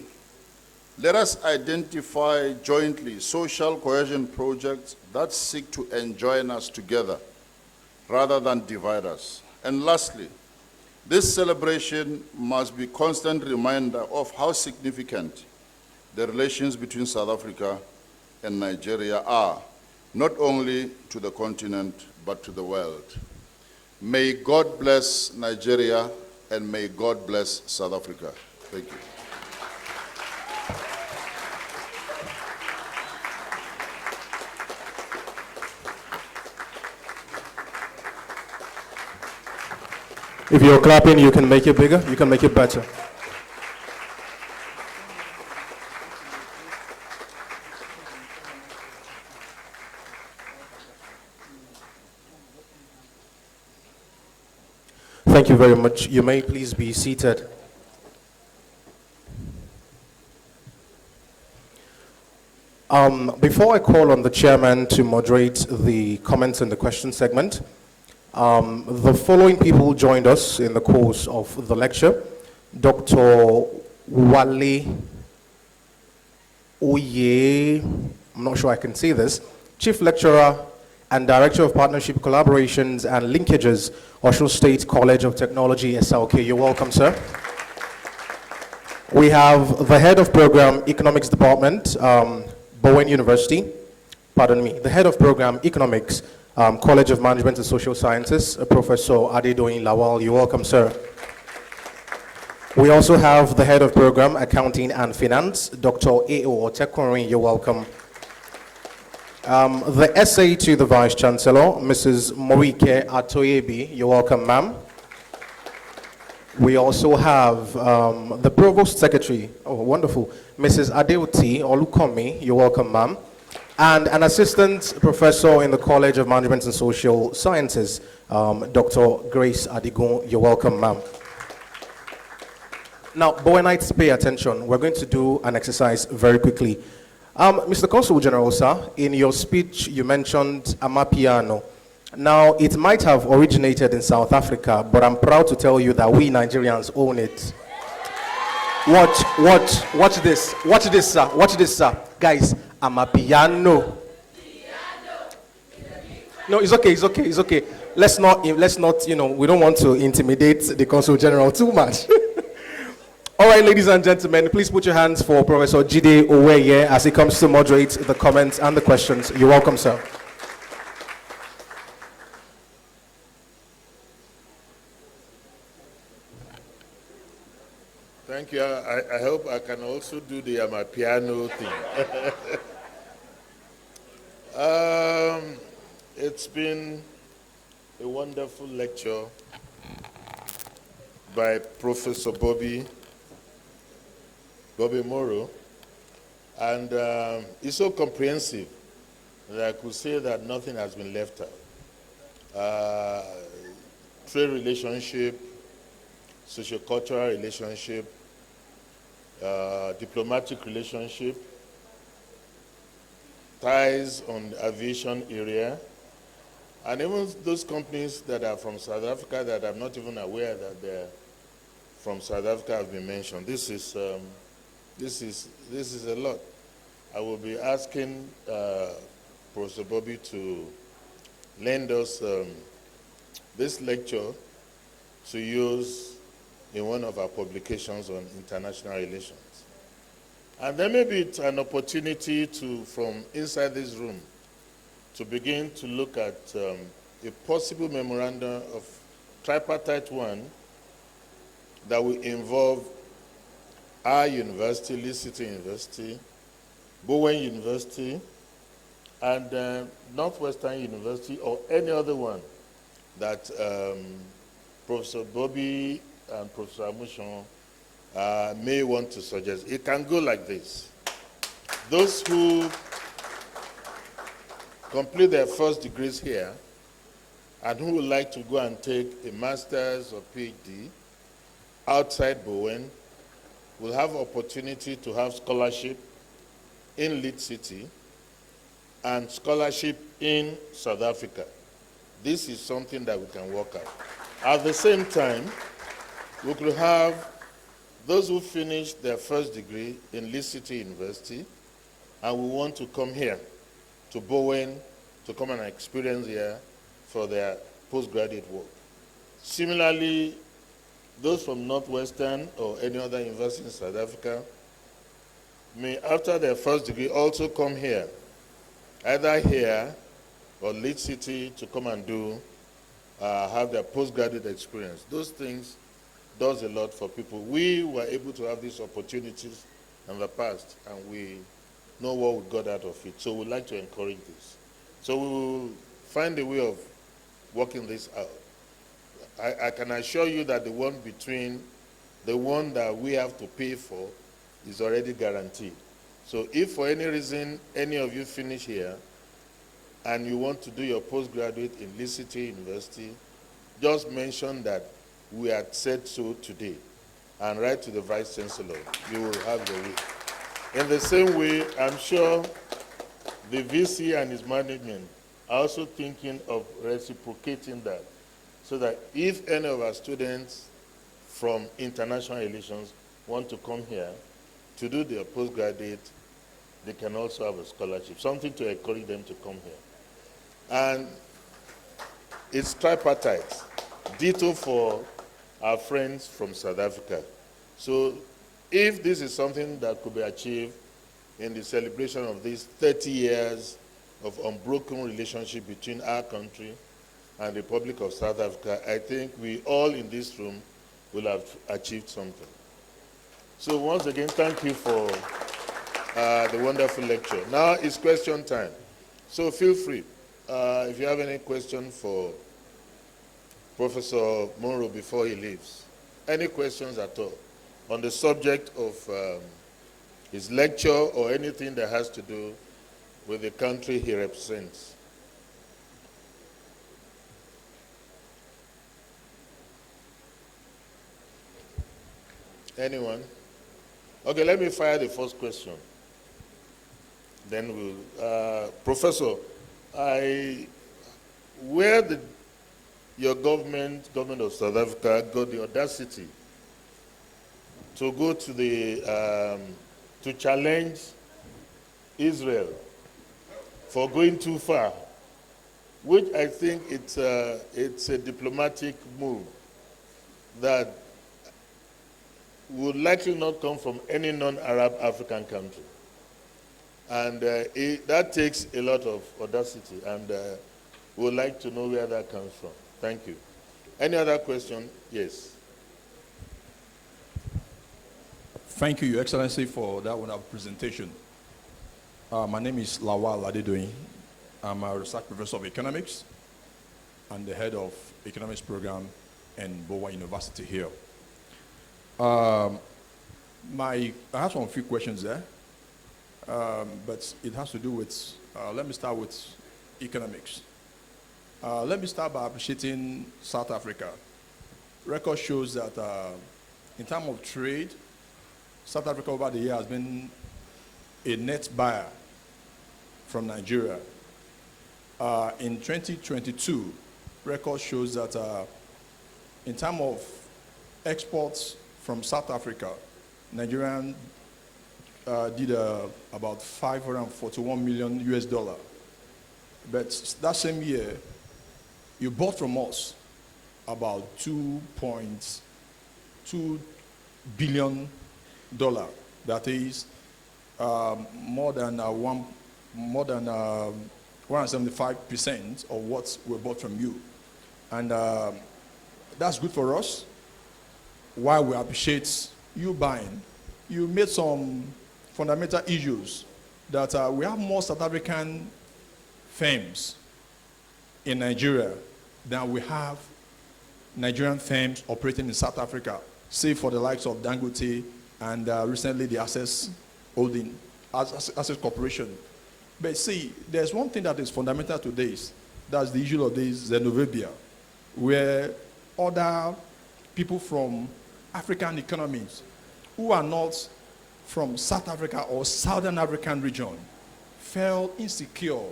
let us identify jointly social cohesion projects that seek to enjoin us together rather than divide us. And lastly, this celebration must be a constant reminder of how significant the relations between South Africa and Nigeria are, not only to the continent, but to the world. May God bless Nigeria, and may God bless South Africa. Thank you. If you're clapping, you can make it bigger, you can make it better. Thank you very much. You may please be seated. Before I call on the chairman to moderate the comments and the question segment, the following people joined us in the course of the lecture. Dr. Jide Owoeye, I'm not sure I can say this, Chief Lecturer and Director of Partnership Collaborations and Linkages, Osho State College of Technology, SLK. You're welcome, sir. We have the Head of Program Economics Department, Bowen University, the Head of Program Economics, College of Management and Social Sciences, Professor Jide Owoeye. You're welcome, sir. We also have the Head of Program Accounting and Finance, Dr. A.O. Otekunrin. You're welcome. The SA to the Vice Chancellor, Mrs. Morike Atoyebi. You're welcome, ma'am. We also have the Provost Secretary, oh wonderful, Mrs. Adeoti Olukomi. You're welcome, ma'am. And an Assistant Professor in the College of Management and Social Sciences, Dr. Grace Adigun. You're welcome, ma'am. Now, Bowenites, pay attention. We're going to do an exercise very quickly. Mr. Consul General, sir, in your speech you mentioned Amapiano. Now, it might have originated in South Africa, but I'm proud to tell you that we Nigerians own it. Watch this, sir. Guys, Amapiano. No, it's okay. Let's not, we don't want to intimidate the Consul General too much. All right, ladies and gentlemen, please put your hands for Professor Jide Owoeye as he comes to moderate the comments and the questions. You're welcome, sir. Thank you. I hope I can also do the Amapiano thing. It's been a wonderful lecture by Professor Bobby Moroe, and it's so comprehensive that I could say that nothing has been left out. Trade relationship, socio-cultural relationship, diplomatic relationship, ties on the aviation area, and even those companies that are from South Africa that I'm not even aware that they're from South Africa have been mentioned. This is a lot. I will be asking Professor Bobby to lend us this lecture to use in one of our publications on international relations. And then maybe it's an opportunity to, from inside this room, to begin to look at a possible memorandum of tripartite one that will involve our university, Lee City University, Bowen University, and Northwestern University, or any other one that Professor Bobby and Professor Amushon may want to suggest. It can go like this. Those who complete their first degrees here and who would like to go and take a master's or PhD outside Bowen will have opportunity to have scholarship in Lead City and scholarship in South Africa. This is something that we can work out. At the same time, we could have those who finish their first degree in Lead City University and we want to come here to Bowen to come and experience here for their postgraduate work. Similarly, those from Northwestern or any other university in South Africa may, after their first degree, also come here, either here or Lead City, to come and do, have their postgraduate experience. Those things does a lot for people. We were able to have these opportunities in the past, and we know what we got out of it. So we'd like to encourage this. So we will find a way of working this out. I can assure you that the one between the one that we have to pay for is already guaranteed. So if for any reason any of you finish here and you want to do your postgraduate in Lee City University, just mention that we had said so today and write to the Vice Chancellor. You will have your way. In the same way, I'm sure the VC and his management are also thinking of reciprocating that, so that if any of our students from international relations want to come here to do their postgraduate, they can also have a scholarship, something to encourage them to come here. And it's tripartite, ditto for our friends from South Africa. So if this is something that could be achieved in the celebration of these 30 years of unbroken relationship between our country and the Republic of South Africa, I think we all in this room will have achieved something. So once again, thank you for the wonderful lecture. Now it's question time. So feel free. If you have any question for Professor Moroe before he leaves, any questions at all on the subject of his lecture or anything that has to do with the country he represents. Anyone? Okay, let me fire the first question. Then we'll, Professor, where did your government of South Africa, got the audacity to go to the, to challenge Israel for going too far, which I think it's a diplomatic move that would likely not come from any non-Arab African country. And that takes a lot of audacity, and we would like to know where that comes from. Thank you. Any other question? Yes. Thank you, Your Excellency, for that wonderful presentation. My name is Lawal Adedoyin. I'm a research professor of economics and the head of economics program in Bowen University here. I have some few questions there, but it has to do with, let me start with economics. Let me start by appreciating South Africa. Record shows that in terms of trade, South Africa over the year has been a net buyer from Nigeria. In 2022, record shows that in terms of exports from South Africa, Nigeria did about $541 million US. But that same year, you bought from us about $2.2 billion. That is more than 175% of what we bought from you. And that's good for us. While we appreciate you buying, you made some fundamental issues that we have more South African firms in Nigeria than we have Nigerian firms operating in South Africa, say for the likes of Dangote and recently the Access Holding, Access Corporation. But see, there's one thing that is fundamental to this. That's the issue of this xenophobia, where other people from African economies who are not from South Africa or Southern African region felt insecure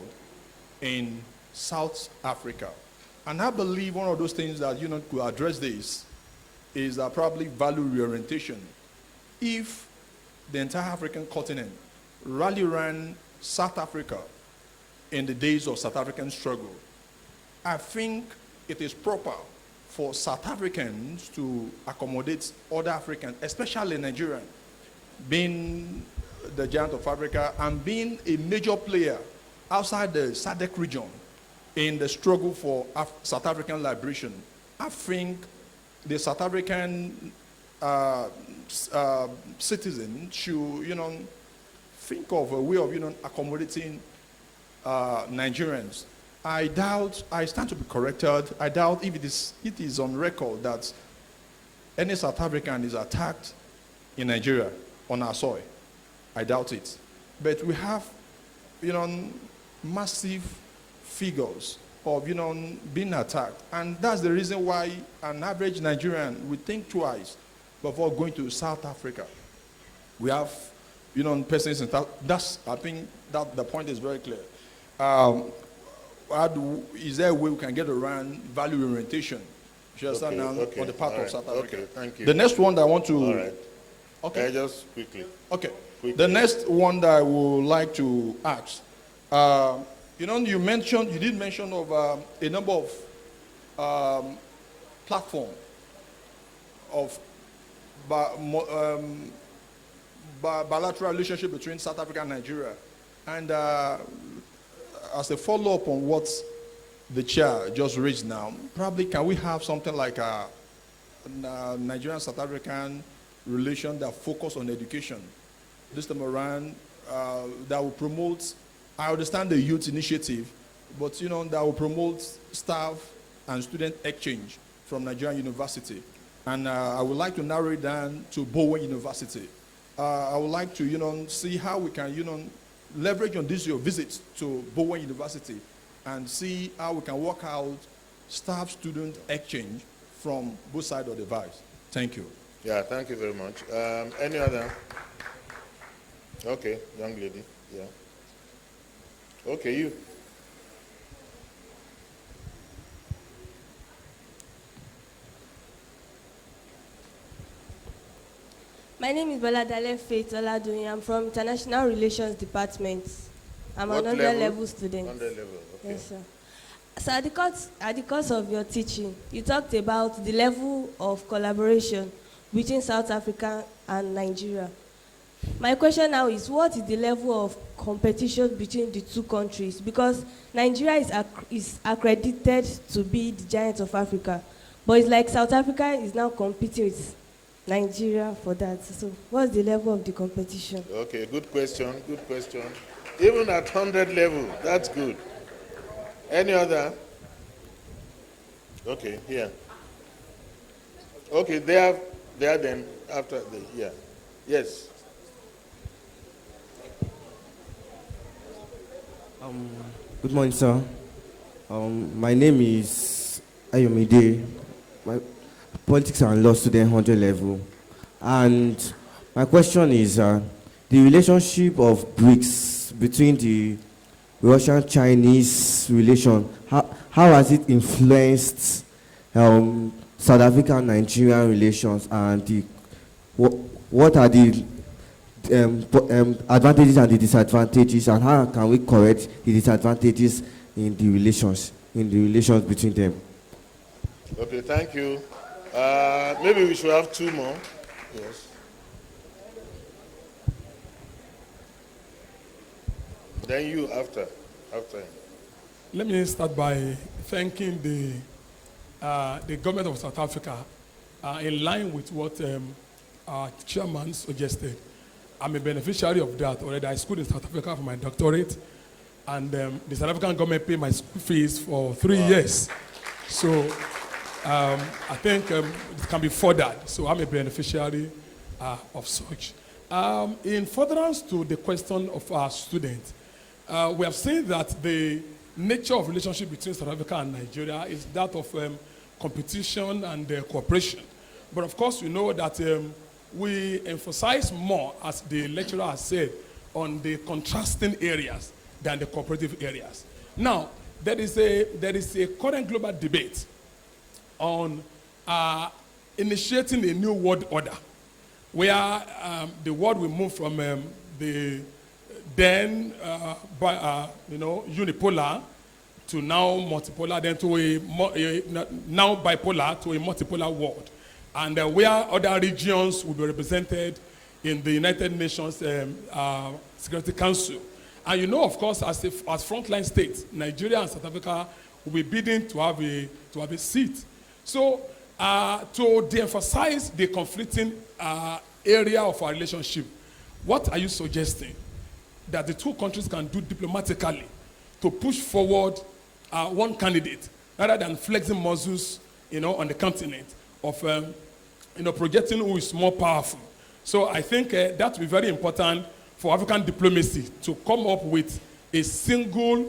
in South Africa. And I believe one of those things that could address this is probably value reorientation. If the entire African continent rally around South Africa in the days of South African struggle, I think it is proper for South Africans to accommodate other Africans, especially Nigeria, being the giant of Africa and being a major player outside the SADC region in the struggle for South African liberation. I think the South African citizen should, think of a way of, accommodating Nigerians. I stand to be corrected. I doubt if it is on record that any South African is attacked in Nigeria on our soil. I doubt it. But we have, massive figures of, being attacked. And that's the reason why an average Nigerian would think twice before going to South Africa. We have, persons in South. I think that the point is very clear. Is there a way we can get around value orientation? On the part of South Africa. Okay, thank you. The next one that I want to. All right. Okay. Just quickly. Okay. Quickly. The next one that I would like to ask. You did mention of a number of platform of bilateral relationship between South Africa and Nigeria. And as a follow-up on what the chair just raised now, probably can we have something like a Nigerian-South African relation that focus on education this time around, that will promote, I understand the youth initiative, but that will promote staff and student exchange from Nigerian University. And I would like to narrow it down to Bowen University. I would like to see how we can leverage on this your visit to Bowen University and see how we can work out staff-student exchange from both sides of the vice. Thank you. Yeah, thank you very much. Any other? Okay, young lady. Yeah. Okay, you. My name is Baladale Faith Oladoyin. I'm from International Relations Department. I'm an 100 level student. 100 level, okay. Yes, sir. So at the course of your teaching, you talked about the level of collaboration between South Africa and Nigeria. My question now is, what is the level of competition between the two countries? Because Nigeria is accredited to be the giant of Africa, but it's like South Africa is now competing with Nigeria for that. So what's the level of the competition? Okay, good question, good question. Even at 100 level, that's good. Any other? Okay, here. Okay, there then, after the, yeah. Yes. Good morning, sir. My name is Ayomide. My politics and law student, 100 level. And my question is, the relationship of BRICS between the Russian-Chinese relation, how has it influenced South African-Nigerian relations, and what are the advantages and the disadvantages, and how can we correct the disadvantages in the relations? in the relations between them. Okay, thank you. Maybe we should have two more. Yes. Then you after. Let me start by thanking the government of South Africa in line with what our chairman suggested. I'm a beneficiary of that already. I schooled in South Africa for my doctorate, and the South African government paid my school fees for 3 years. So I think it can be furthered. So I'm a beneficiary of such. In furtherance to the question of our students, we have seen that the nature of relationship between South Africa and Nigeria is that of competition and cooperation. But of course, we know that we emphasize more, as the lecturer has said, on the contrasting areas than the cooperative areas. Now, there is a current global debate on initiating a new world order, where the world will move from the then unipolar to now multipolar, then to now bipolar to a multipolar world, and where other regions will be represented in the United Nations Security Council. And you know, of course, as frontline states, Nigeria and South Africa will be bidding to have a seat. So to de-emphasize the conflicting area of our relationship, what are you suggesting that the two countries can do diplomatically to push forward one candidate, rather than flexing muscles, on the continent of, projecting who is more powerful? So I think that will be very important for African diplomacy to come up with a single,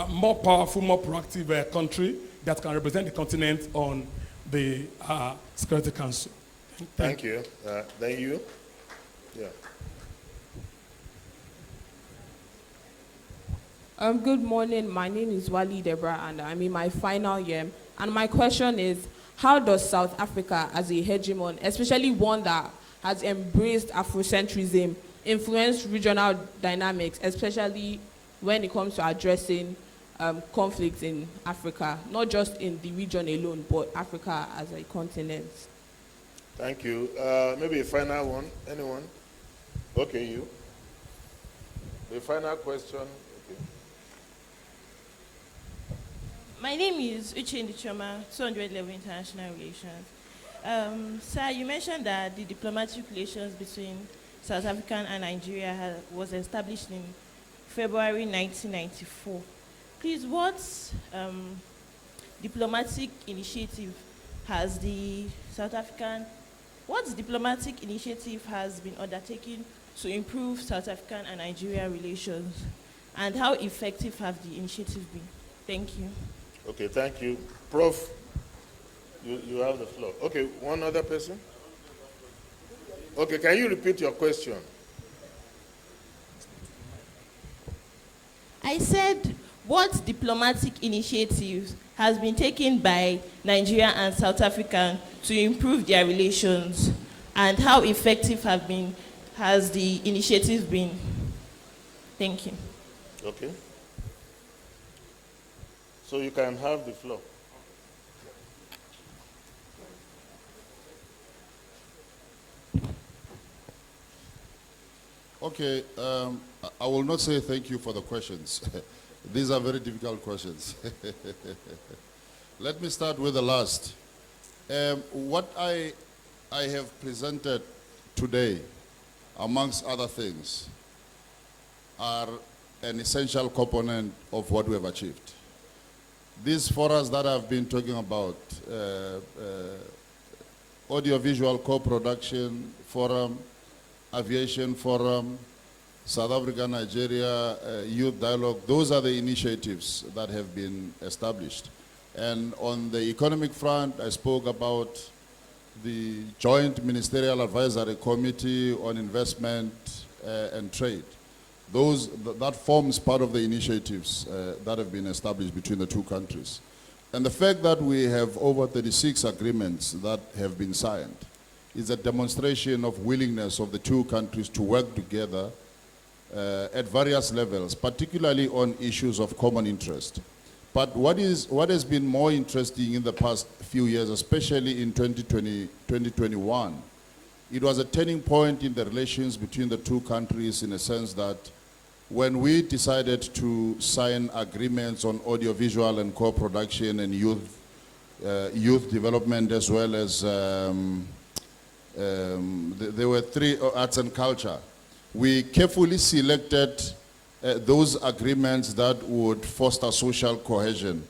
more powerful, more proactive country that can represent the continent on the Security Council. Thank you. Then you? Yeah. Good morning. My name is Wali Debra, and I'm in my final year. And my question is, how does South Africa, as a hegemon, especially one that has embraced Afrocentrism, influence regional dynamics, especially when it comes to addressing conflicts in Africa, not just in the region alone, but Africa as a continent? Thank you. Maybe a final one. Anyone? Okay, you. The final question. Okay. My name is Uche Ndichoma, 200 level international relations. Sir, you mentioned that the diplomatic relations between South Africa and Nigeria was established in February 1994. Please, what diplomatic initiative has been undertaken to improve South African and Nigerian relations, and how effective have the initiatives been? Thank you. Okay, thank you. Prof, you have the floor. Okay, one other person? Okay, can you repeat your question? I said, what diplomatic initiatives has been taken by Nigeria and South Africa to improve their relations, and how effective has the initiative been? Thank you. Okay. So you can have the floor. Okay, I will not say thank you for the questions. These are very difficult questions. Let me start with the last. What I have presented today, amongst other things, are an essential component of what we have achieved. These forums that I've been talking about, audiovisual co-production forum, aviation forum, South Africa, Nigeria, youth dialogue, those are the initiatives that have been established. And on the economic front, I spoke about the Joint Ministerial Advisory Committee on Investment and Trade. That forms part of the initiatives that have been established between the two countries. And the fact that we have over 36 agreements that have been signed is a demonstration of willingness of the two countries to work together at various levels, particularly on issues of common interest. But what has been more interesting in the past few years, especially in 2021, it was a turning point in the relations between the two countries in a sense that when we decided to sign agreements on audiovisual and co-production and youth development, as well as there were 3 arts and culture, we carefully selected those agreements that would foster social cohesion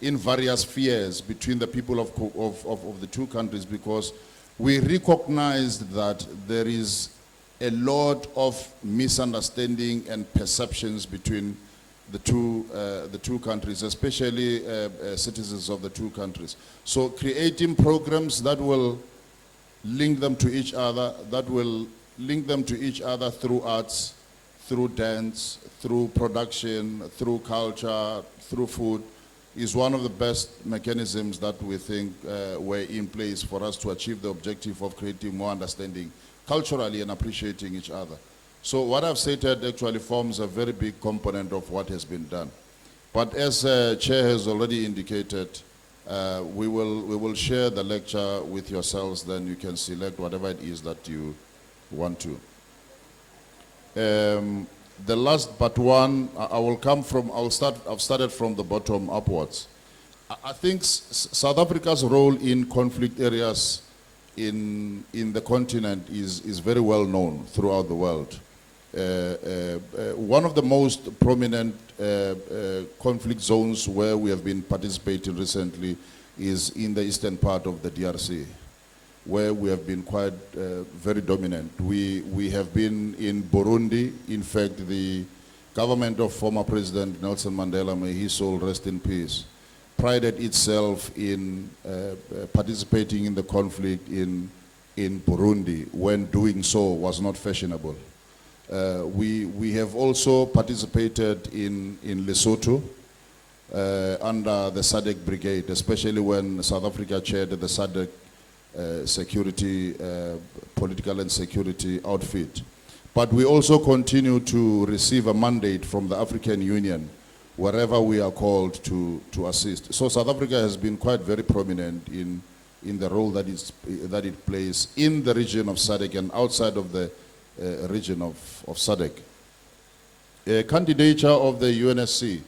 in various spheres between the people of the two countries, because we recognized that there is a lot of misunderstanding and perceptions between the two countries, especially citizens of the two countries. So creating programs that will link them to each other, through arts, through dance, through production, through culture, through food, is one of the best mechanisms that we think were in place for us to achieve the objective of creating more understanding culturally and appreciating each other. So what I've stated actually forms a very big component of what has been done. But as Chair has already indicated, we will share the lecture with yourselves, then you can select whatever it is that you want to. The last but one, I've started from the bottom upwards. I think South Africa's role in conflict areas in the continent is very well known throughout the world. One of the most prominent conflict zones where we have been participating recently is in the eastern part of the DRC, where we have been quite very dominant. We have been in Burundi. In fact, the government of former President Nelson Mandela, may his soul rest in peace, prided itself in participating in the conflict in Burundi when doing so was not fashionable. We have also participated in Lesotho under the SADC Brigade, especially when South Africa chaired the SADC security, political and security outfit. But we also continue to receive a mandate from the African Union wherever we are called to assist. So South Africa has been quite very prominent in the role that it plays in the region of SADC and outside of the region of SADC. Candidature of the UNSC.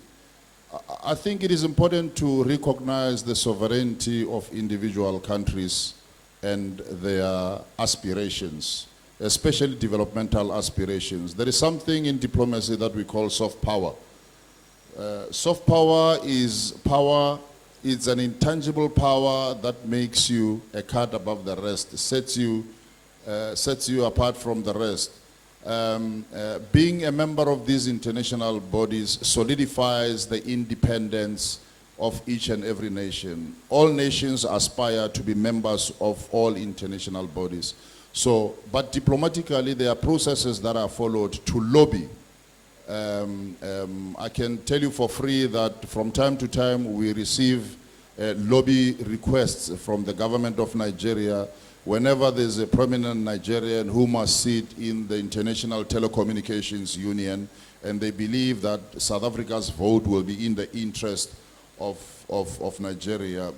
I think it is important to recognize the sovereignty of individual countries and their aspirations, especially developmental aspirations. There is something in diplomacy that we call soft power. Soft power is power. It's an intangible power that makes you a cut above the rest, sets you apart from the rest. Being a member of these international bodies solidifies the independence of each and every nation. All nations aspire to be members of all international bodies. So, but diplomatically, there are processes that are followed to lobby. I can tell you for free that from time to time we receive lobby requests from the government of Nigeria whenever there's a prominent Nigerian who must sit in the International Telecommunications Union and they believe that South Africa's vote will be in the interest of Nigeria,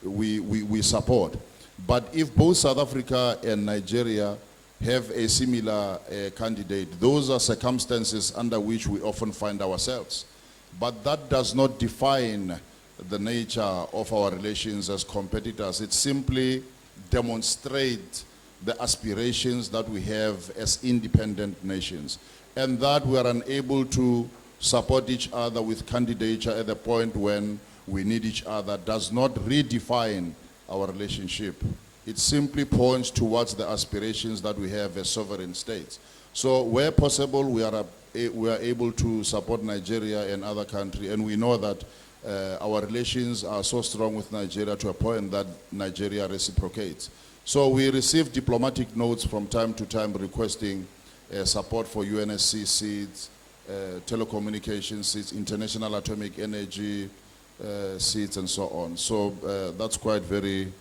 we support. But if both South Africa and Nigeria have a similar candidate, those are circumstances under which we often find ourselves. But that does not define the nature of our relations as competitors. It simply demonstrates the aspirations that we have as independent nations, and that we are unable to support each other with candidature at the point when we need each other does not redefine our relationship. It simply points towards the aspirations that we have as sovereign states. So where possible, we are able to support Nigeria and other countries, and we know that our relations are so strong with Nigeria to a point that Nigeria reciprocates. So we receive diplomatic notes from time to time requesting support for UNSC seats, telecommunication seats, international atomic energy seats, and so on. So that's quite very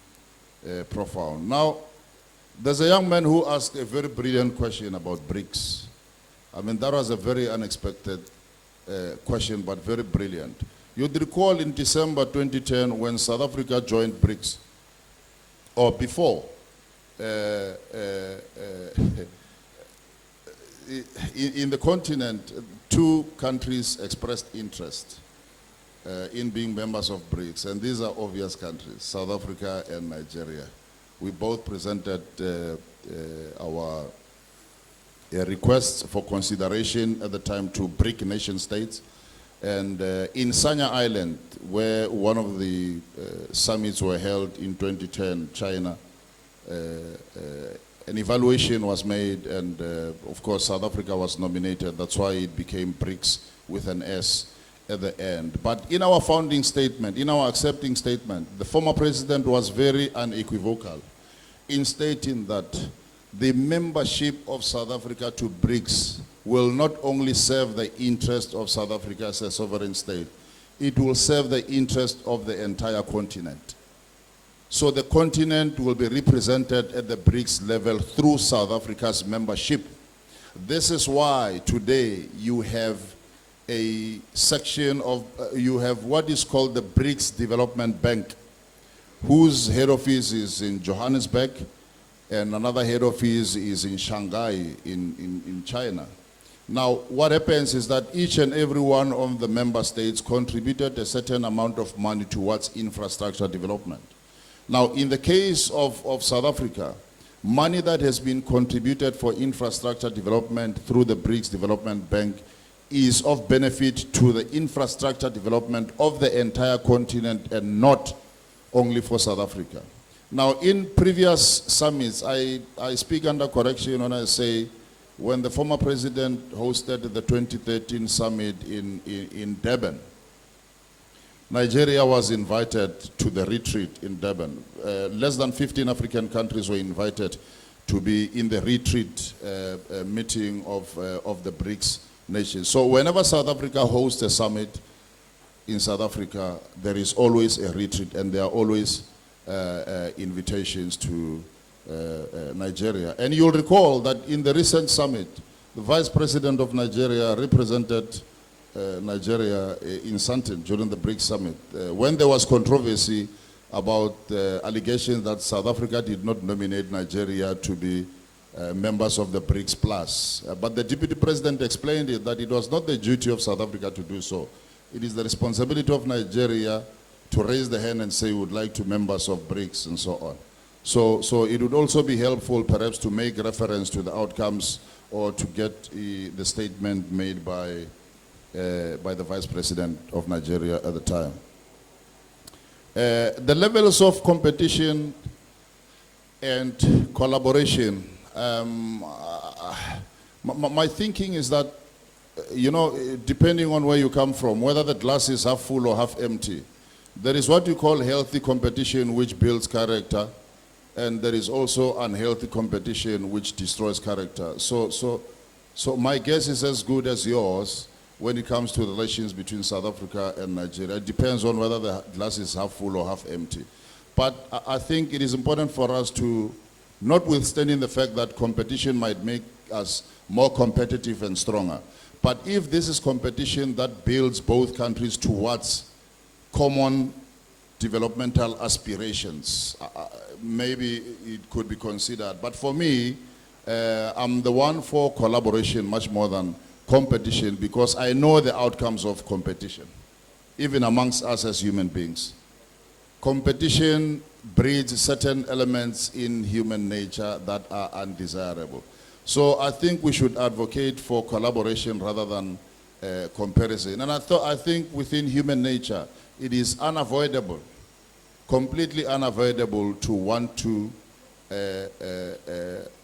profound. Now, there's a young man who asked a very brilliant question about BRICS. I mean, that was a very unexpected question, but very brilliant. You'd recall in December 2010 when South Africa joined BRICS, or before, in the continent, two countries expressed interest in being members of BRICS, and these are obvious countries, South Africa and Nigeria. We both presented our requests for consideration at the time to BRIC nation states. And in Sanya Island, where one of the summits were held in 2010, China, an evaluation was made, and of course South Africa was nominated. That's why it became BRICS with an S at the end. But in our founding statement, in our accepting statement, the former president was very unequivocal in stating that the membership of South Africa to BRICS will not only serve the interest of South Africa as a sovereign state, it will serve the interest of the entire continent. So the continent will be represented at the BRICS level through South Africa's membership. This is why today you have a section of, you have what is called the BRICS Development Bank, whose head office is in Johannesburg, and another head office is in Shanghai in China. Now, what happens is that each and every one of the member states contributed a certain amount of money towards infrastructure development. Now, in the case of South Africa, money that has been contributed for infrastructure development through the BRICS Development Bank is of benefit to the infrastructure development of the entire continent and not only for South Africa. Now, in previous summits, I speak under correction when I say when the former president hosted the 2013 summit in Durban, Nigeria was invited to the retreat in Durban. Less than 15 African countries were invited to be in the retreat meeting of the BRICS nations. So whenever South Africa hosts a summit in South Africa, there is always a retreat, and there are always invitations to Nigeria. And you'll recall that in the recent summit, the Vice President of Nigeria represented Nigeria in Sandton during the BRICS summit. When there was controversy about allegations that South Africa did not nominate Nigeria to be members of the BRICS Plus. But the Deputy President explained that it was not the duty of South Africa to do so. It is the responsibility of Nigeria to raise the hand and say we would like to members of BRICS and so on. So it would also be helpful perhaps to make reference to the outcomes or to get the statement made by the Vice President of Nigeria at the time. The levels of competition and collaboration, my thinking is that, you know, depending on where you come from, whether the glass is half full or half empty, there is what you call healthy competition, which builds character, and there is also unhealthy competition, which destroys character. So my guess is as good as yours when it comes to relations between South Africa and Nigeria. It depends on whether the glass is half full or half empty. But I think it is important for us to, notwithstanding the fact that competition might make us more competitive and stronger, but if this is competition that builds both countries towards common developmental aspirations, maybe it could be considered. But for me, I'm the one for collaboration much more than competition, because I know the outcomes of competition, even amongst us as human beings. Competition breeds certain elements in human nature that are undesirable. So I think we should advocate for collaboration rather than comparison. And I think within human nature, it is unavoidable, completely unavoidable to want to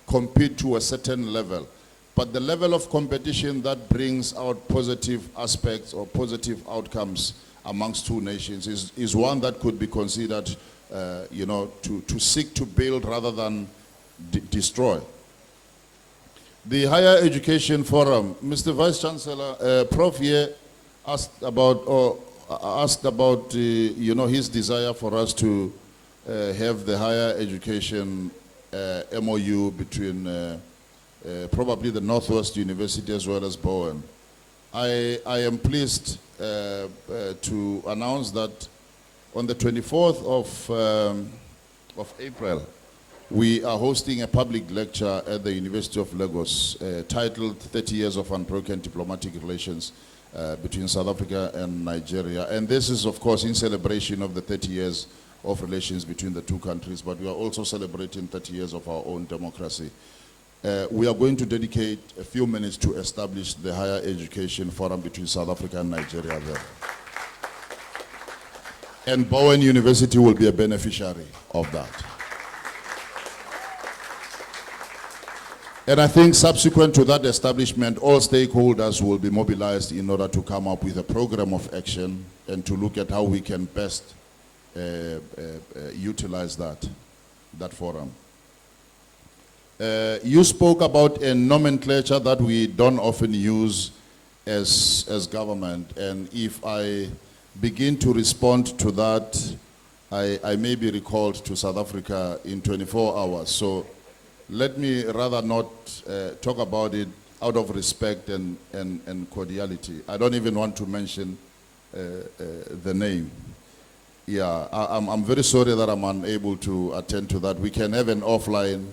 compete to a certain level. But the level of competition that brings out positive aspects or positive outcomes amongst two nations is one that could be considered, you know, to seek to build rather than destroy. The Higher Education Forum, Mr. Vice Chancellor, Prof here asked about, you know, his desire for us to have the higher education MOU between probably the Northwest University as well as Bowen. I am pleased to announce that on the 24th of April, we are hosting a public lecture at the University of Lagos titled 30 Years of Unbroken Diplomatic Relations between South Africa and Nigeria. And this is, of course, in celebration of the 30 years of relations between the two countries, but we are also celebrating 30 years of our own democracy. We are going to dedicate a few minutes to establish the higher education forum between South Africa and Nigeria there. And Bowen University will be a beneficiary of that. And I think subsequent to that establishment, all stakeholders will be mobilized in order to come up with a program of action and to look at how we can best utilize that forum. You spoke about a nomenclature that we don't often use as government, and if I begin to respond to that, I may be recalled to South Africa in 24 hours. So let me rather not talk about it out of respect and cordiality. I don't even want to mention the name. Yeah, I'm very sorry that I'm unable to attend to that. We can have an offline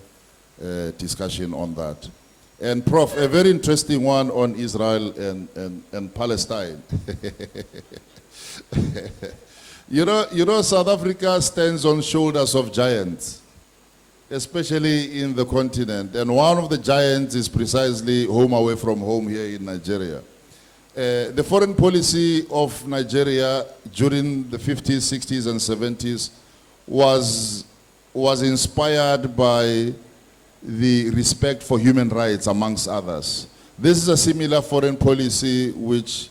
discussion on that. And Prof, a very interesting one on Israel and Palestine. You know, South Africa stands on shoulders of giants, especially in the continent. And one of the giants is precisely home away from home here in Nigeria. The foreign policy of Nigeria during the 50s, 60s, and 70s was inspired by the respect for human rights, amongst others. This is a similar foreign policy which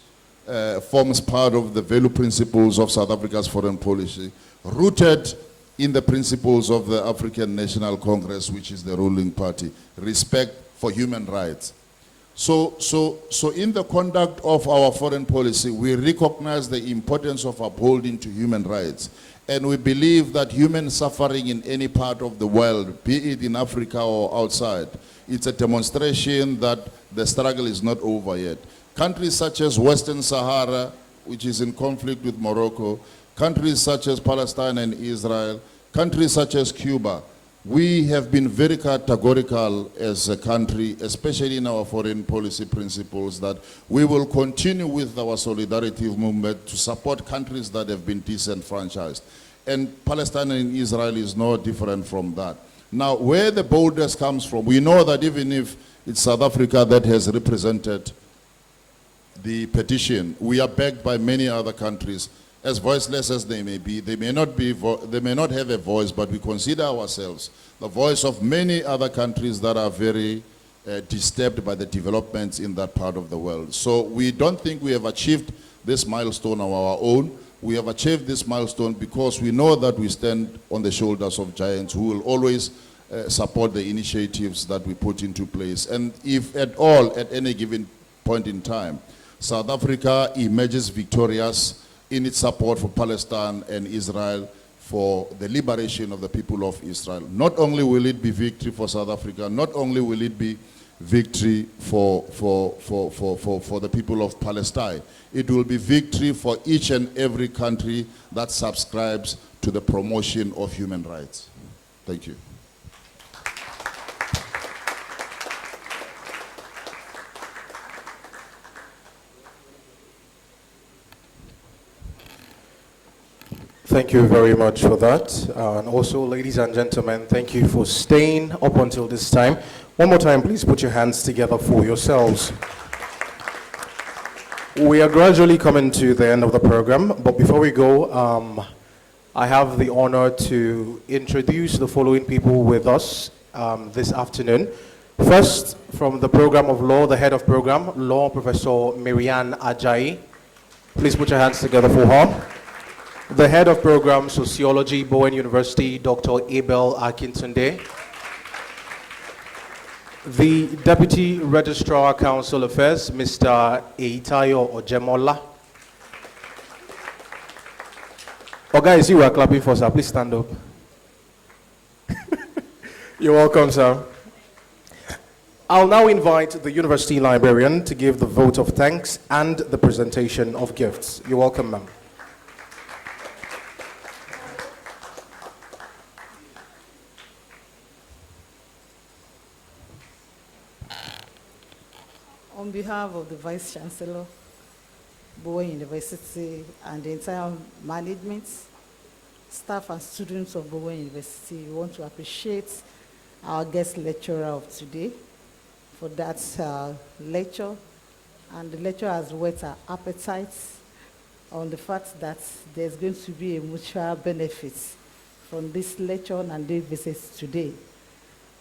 forms part of the value principles of South Africa's foreign policy, rooted in the principles of the African National Congress, which is the ruling party, respect for human rights. So in the conduct of our foreign policy, we recognize the importance of upholding to human rights. And we believe that human suffering in any part of the world, be it in Africa or outside, it's a demonstration that the struggle is not over yet. Countries such as Western Sahara, which is in conflict with Morocco, countries such as Palestine and Israel, countries such as Cuba, we have been very categorical as a country, especially in our foreign policy principles, that we will continue with our solidarity movement to support countries that have been disenfranchised. And Palestine and Israel is no different from that. Now, where the borders comes from, we know that even if it's South Africa that has represented the petition, we are backed by many other countries. As voiceless as they may be, they may not have a voice, but we consider ourselves the voice of many other countries that are very disturbed by the developments in that part of the world. So we don't think we have achieved this milestone on our own. We have achieved this milestone because we know that we stand on the shoulders of giants who will always support the initiatives that we put into place. And if at all, at any given point in time, South Africa emerges victorious in its support for Palestine and Israel for the liberation of the people of Israel. Not only will it be victory for South Africa, not only will it be victory for the people of Palestine, it will be victory for each and every country that subscribes to the promotion of human rights. Thank you. Thank you very much for that. And also, ladies and gentlemen, thank you for staying up until this time. One more time, please put your hands together for yourselves. We are gradually coming to the end of the program, but before we go, I have the honor to introduce the following people with us this afternoon. First, from the program of law, the head of program, Law Professor Marianne Ajayi. Please put your hands together for her. The head of program, Sociology, Bowen University, Dr. Abel Akintunde. The Deputy Registrar, Council Affairs, Mr. Eitayo Ojemola. Oh guys, you are clapping for, sir. Please stand up. You're welcome, sir. I'll now invite the university librarian to give the vote of thanks and the presentation of gifts. You're welcome, ma'am. On behalf of the Vice Chancellor, Bowen University, and the entire management, staff and students of Bowen University, we want to appreciate our guest lecturer of today for that lecture. And the lecture has whet our appetites on the fact that there's going to be a mutual benefit from this lecture and this visit today.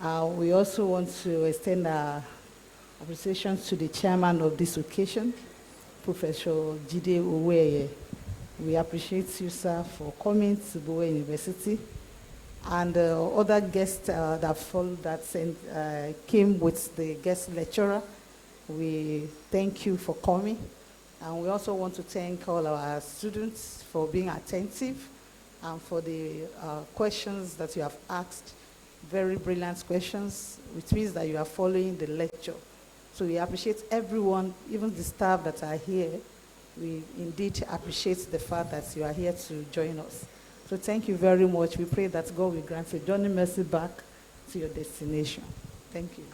We also want to extend our appreciation to the chairman of this occasion, Professor Jide Owoeye. We appreciate you, sir, for coming to Bowen University. And other guests that came with the guest lecturer, we thank you for coming. And we also want to thank all our students for being attentive and for the questions that you have asked, very brilliant questions, which means that you are following the lecture. So we appreciate everyone, even the staff that are here. We indeed appreciate the fact that you are here to join us. So thank you very much. We pray that God will grant a journey mercy back to your destination. Thank you.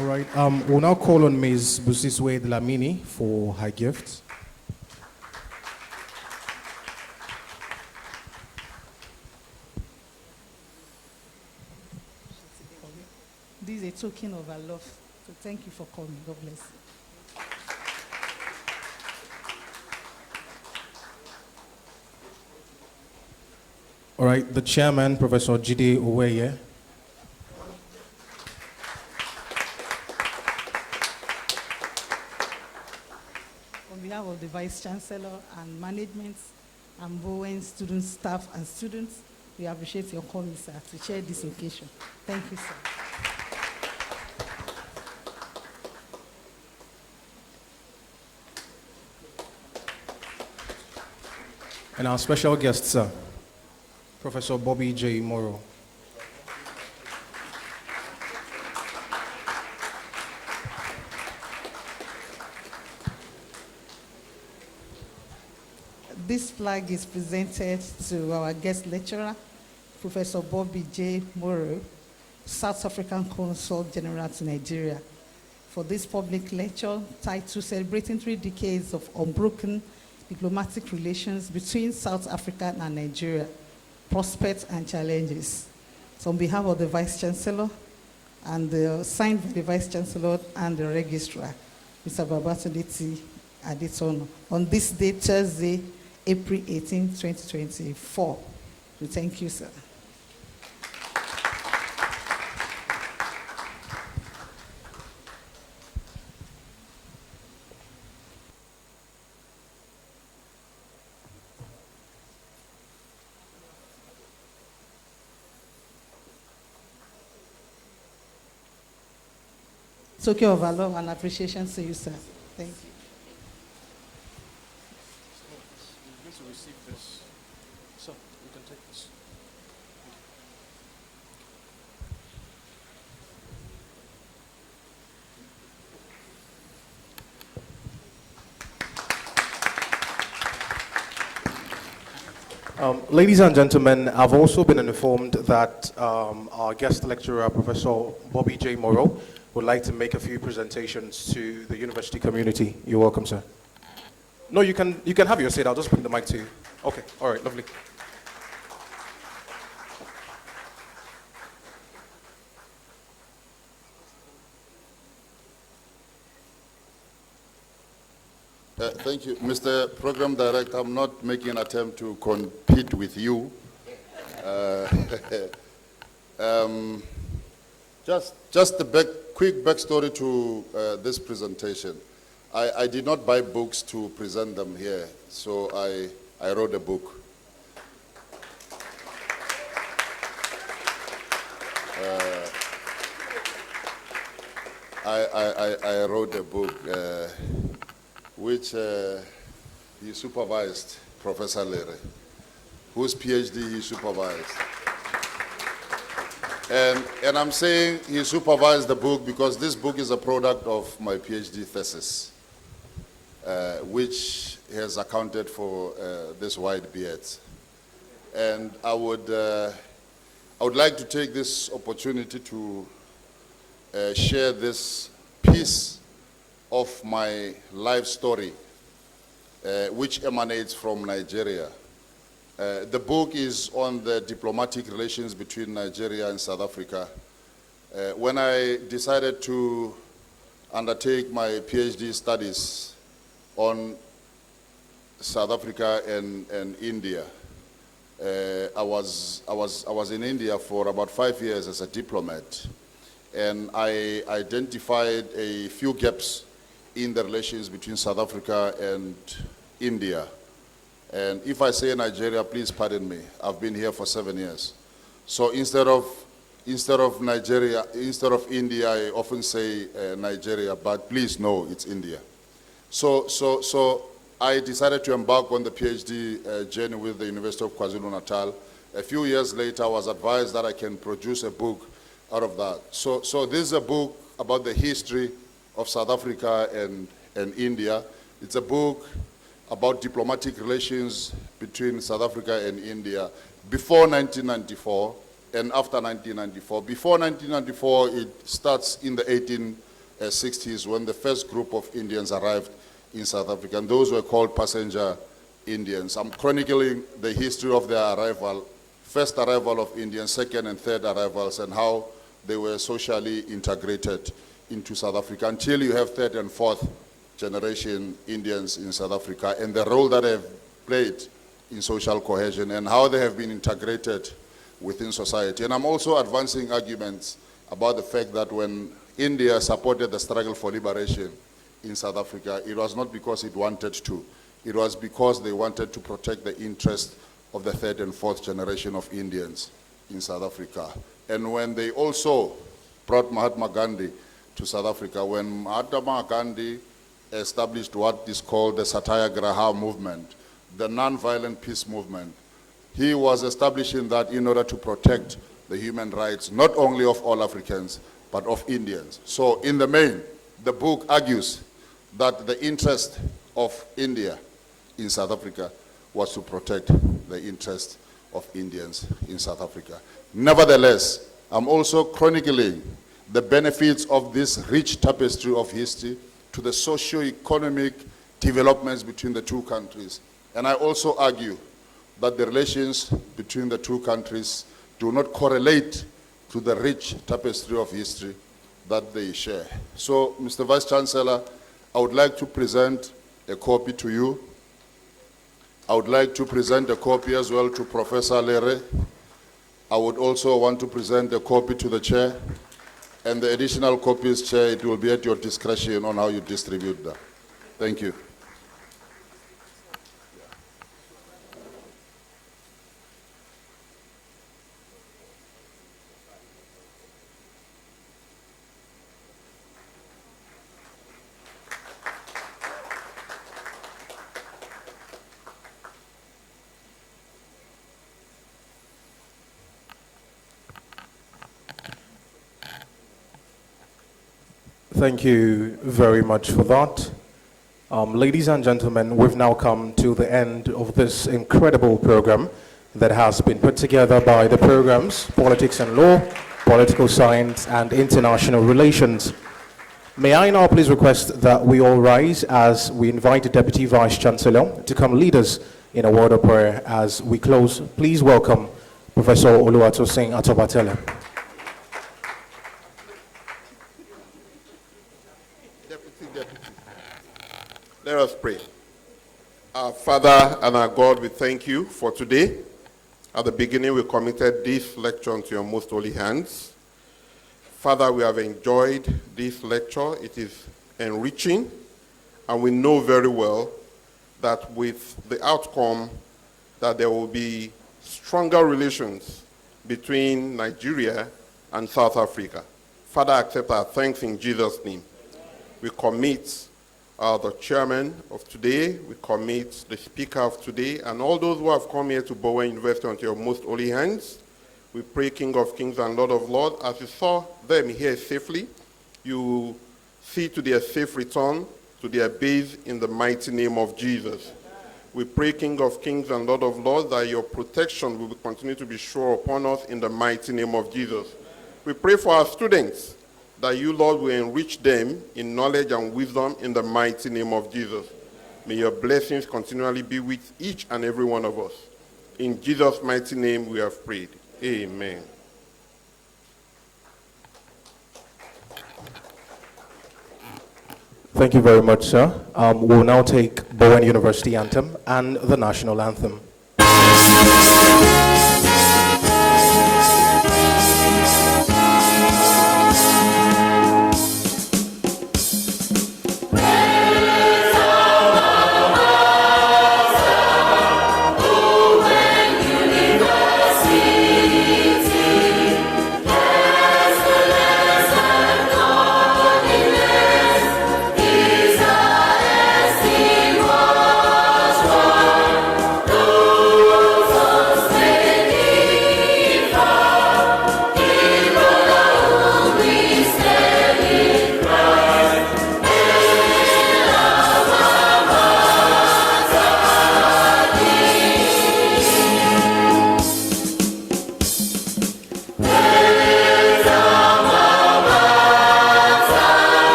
All right, we'll now call on Ms. Busiswe Dlamini for her gift. This is a token of our love. So thank you for coming. God bless you. All right, the chairman, Professor Jide Owoeye. On behalf of the Vice Chancellor and management and Bowen student staff and students, we appreciate your coming, sir, to share this occasion. Thank you, sir. And our special guest, sir, Professor Bobby J. Moroe. This flag is presented to our guest lecturer, Professor Bobby J. Moroe, South African Consul General to Nigeria, for this public lecture titled Celebrating 3 Decades of Unbroken Diplomatic Relations Between South Africa and Nigeria, Prospects and Challenges. So on behalf of the Vice Chancellor and signed by the Vice Chancellor and the Registrar, Mr. Babatunde Adetono, on this day, Thursday, April 18, 2024. We thank you, sir. Token of our love and appreciation to you, sir. Thank you. You're going to receive this. So, you can take this. Ladies and gentlemen, I've also been informed that our guest lecturer, Professor Bobby J. Moroe, would like to make a few presentations to the university community. You're welcome, sir. No, you can have your seat. I'll just bring the mic to you. Okay, all right, lovely. Thank you. Mr. Program Director, I'm not making an attempt to compete with you. Just a quick backstory to this presentation. I did not buy books to present them here, so I wrote a book. I wrote a book which he supervised, Professor Lere, whose PhD he supervised. And I'm saying he supervised the book because this book is a product of my PhD thesis, which has accounted for this wide beard. And I would like to take this opportunity to share this piece of my life story, which emanates from Nigeria. The book is on the diplomatic relations between Nigeria and South Africa. When I decided to undertake my PhD studies on South Africa and India, I was in India for about 5 years as a diplomat, and I identified a few gaps in the relations between South Africa and India. And if I say Nigeria, please pardon me. I've been here for 7 years. So instead of Nigeria, instead of India, I often say Nigeria, but please know it's India. So I decided to embark on the PhD journey with the University of KwaZulu-Natal. A few years later, I was advised that I can produce a book out of that. So this is a book about the history of South Africa and India. It's a book about diplomatic relations between South Africa and India before 1994 and after 1994. Before 1994, it starts in the 1860s when the first group of Indians arrived in South Africa, and those were called passenger Indians. I'm chronicling the history of their arrival, first arrival of Indians, second and third arrivals, and how they were socially integrated into South Africa until you have third and fourth generation Indians in South Africa, and the role that they have played in social cohesion and how they have been integrated within society. And I'm also advancing arguments about the fact that when India supported the struggle for liberation in South Africa, it was not because it wanted to. It was because they wanted to protect the interest of the third and fourth generation of Indians in South Africa. And when they also brought Mahatma Gandhi to South Africa, when Mahatma Gandhi established what is called the Satyagraha movement, the non-violent peace movement, he was establishing that in order to protect the human rights, not only of all Africans, but of Indians. So in the main, the book argues that the interest of India in South Africa was to protect the interest of Indians in South Africa. Nevertheless, I'm also chronicling the benefits of this rich tapestry of history to the socio-economic developments between the two countries. And I also argue that the relations between the two countries do not correlate to the rich tapestry of history that they share. So, Mr. Vice Chancellor, I would like to present a copy to you. I would like to present a copy as well to Professor Lere. I would also want to present a copy to the chair. And the additional copies, Chair, it will be at your discretion on how you distribute them. Thank you. Thank you very much for that. Ladies and gentlemen, we've now come to the end of this incredible program that has been put together by the programs Politics and Law, Political Science, and International Relations. May I now please request that we all rise as we invite the Deputy Vice Chancellor to come lead us in a word of prayer as we close. Please welcome Professor Oluwatosin Atobatele. Let us pray. Our Father and our God, we thank you for today. At the beginning, we committed this lecture into your most holy hands. Father, we have enjoyed this lecture. It is enriching, and we know very well that with the outcome that there will be stronger relations between Nigeria and South Africa. Father, accept our thanks in Jesus' name. We commit the chairman of today, we commit the speaker of today, and all those who have come here to Bowen University onto your most holy hands. We We pray, King of Kings and Lord of Lords, as you saw them here safely, you see to their safe return to their base in the mighty name of Jesus. We pray, King of Kings and Lord of Lords, that your protection will continue to be sure upon us in the mighty name of Jesus. We pray for our students, that you, Lord, will enrich them in knowledge and wisdom in the mighty name of Jesus. May your blessings continually be with each and every one of us. In Jesus' mighty name we have prayed. Amen. Thank you very much, sir. We'll now take Bowen University Anthem and the National Anthem.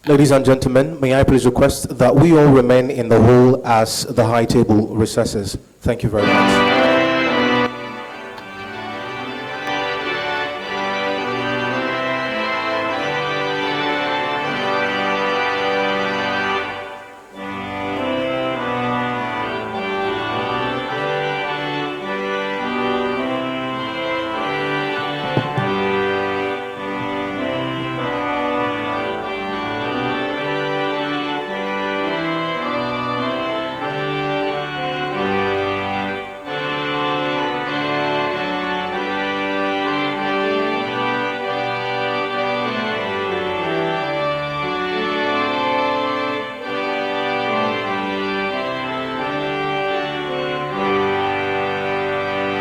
Ladies and gentlemen, may I please request that we all remain in the hall as the high table recesses. Thank you very much.